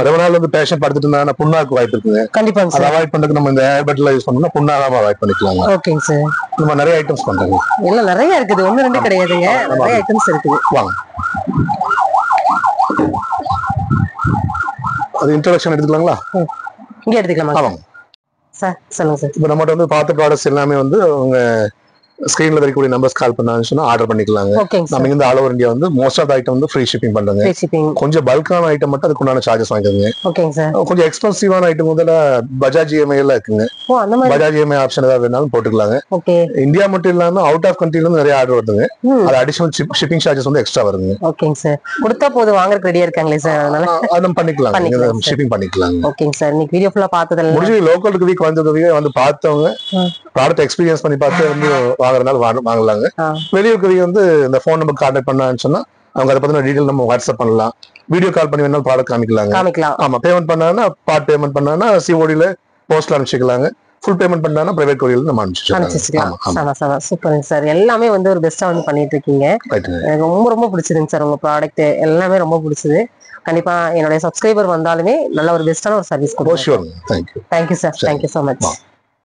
ரொம்ப நாள் வந்து பேஷண்ட் படுத்துட்டு இருந்தா புண்ணாக்கு வாய்ப்பு இருக்குங்க. கண்டிப்பா அதை அவாய்ட் பண்றதுக்கு நம்ம இந்த ஏர் பெட்ல யூஸ் பண்ணோம்னா புண்ணாகாம அவாய்ட் பண்ணிக்கலாம். ஓகேங்க சார். நம்ம நிறைய ஐட்டம்ஸ் பண்றோங்க. எல்லாம் நிறைய இருக்குது. 1 2 கிடையாதுங்க. நிறைய ஐட்டம்ஸ் இருக்குது. வாங்க. அது இன்ட்ரோடக்ஷன் எடுத்துக்கலாங்களா? இங்க எடுத்துக்கலாமா? ஆமாங்க சார். சொல்லுங்க சார். இப்போ நம்மகிட்ட வந்து பார்த்த ப்ராடக்ட்ஸ் எல்லாமே வந்து அவங்க ஸ்கிரீன்ல வரக்கூடிய நம்பர்ஸ் கால் பண்ணாங்கன்னு சொன்னா ஆர்டர் பண்ணிக்கலாங்க. நம்ம இங்க ஆல் ஓவர் இந்தியா வந்து மோஸ்ட் ஆஃப் ஐட்டம் வந்து ஃப்ரீ ஷிப்பிங் பண்றாங்க. கொஞ்சம் பல்கான ஐட்டம் மட்டும் அதுக்குண்டான சார்ஜஸ் வாங்கிக்கோங்க. ஓகேங்க சார். கொஞ்சம் எக்ஸ்பென்சிவான ஐட்டம் வந்து பஜாஜ் இஎம்ஐ எல்லாம் இருக்குங்க. பஜாஜ் இஎம்ஐ ஆப்ஷன் ஏதாவது வேணாலும் போட்டுக்கலாங்க. இந்தியா மட்டும் இல்லாம அவுட் ஆஃப் கண்ட்ரில இருந்து நிறைய ஆர்டர் வருதுங்க. அது அடிஷனல் ஷிப்பிங் சார்ஜஸ் வந்து எக்ஸ்ட்ரா வருங்க. ஓகேங்க சார். கொடுத்தா போது வாங்குறதுக்கு ரெடியா இருக்காங்களே சார். அதனால அதெல்லாம் பண்ணிக்கலாம். ஷிப்பிங் பண்ணிக்கலாம். ஓகேங்க சார். இன்னைக்கு வீடியோ ஃபுல்லா பார்த்ததெல்லாம் முடிஞ்சு லோக்கல் ரிவ்யூ கோயம்புத்தூர் வந்து பார்த்தவங்க ப்ராடக்ட் எக்ஸ்பீரியன்ஸ் பண்ணி பார்த்து வந்து வாங்குறதுனால வாங்கலாங்க. வெளியூருக்கு வந்து இந்த போன் நம்பர் கான்டாக்ட் பண்ணான்னு சொன்னா அவங்க அதை பத்தின டீடைல் நம்ம வாட்ஸ்அப் பண்ணலாம். வீடியோ கால் பண்ணி வேணாலும் ப்ராடக்ட் காமிக்கலாங்க. ஆமா. பேமெண்ட் பண்ணாங்கன்னா பார்ட் பேமெண்ட் பண்ணாங்கன்னா சிஓடில போஸ்ட்ல அனுப்பிச்சிக்கலாங்க. ஃபுல் பேமெண்ட் பண்ணாங்கன்னா பிரைவேட் கொரியர்ல நம்ம அனுப்பிச்சிக்கலாம். Super sir. எல்லாமே வந்து ஒரு பெஸ்டா வந்து பண்ணிட்டு இருக்கீங்க. எனக்கு ரொம்ப ரொம்ப பிடிச்சிருங்க சார். உங்க ப்ராடக்ட் எல்லாமே ரொம்ப பிடிச்சது. கண்டிப்பா என்னுடைய சப்ஸ்கிரைபர் வந்தாலுமே நல்ல ஒரு பெஸ்டான ஒரு சர்வீஸ் கொடுங்க. Thank you sir. Thank you so much.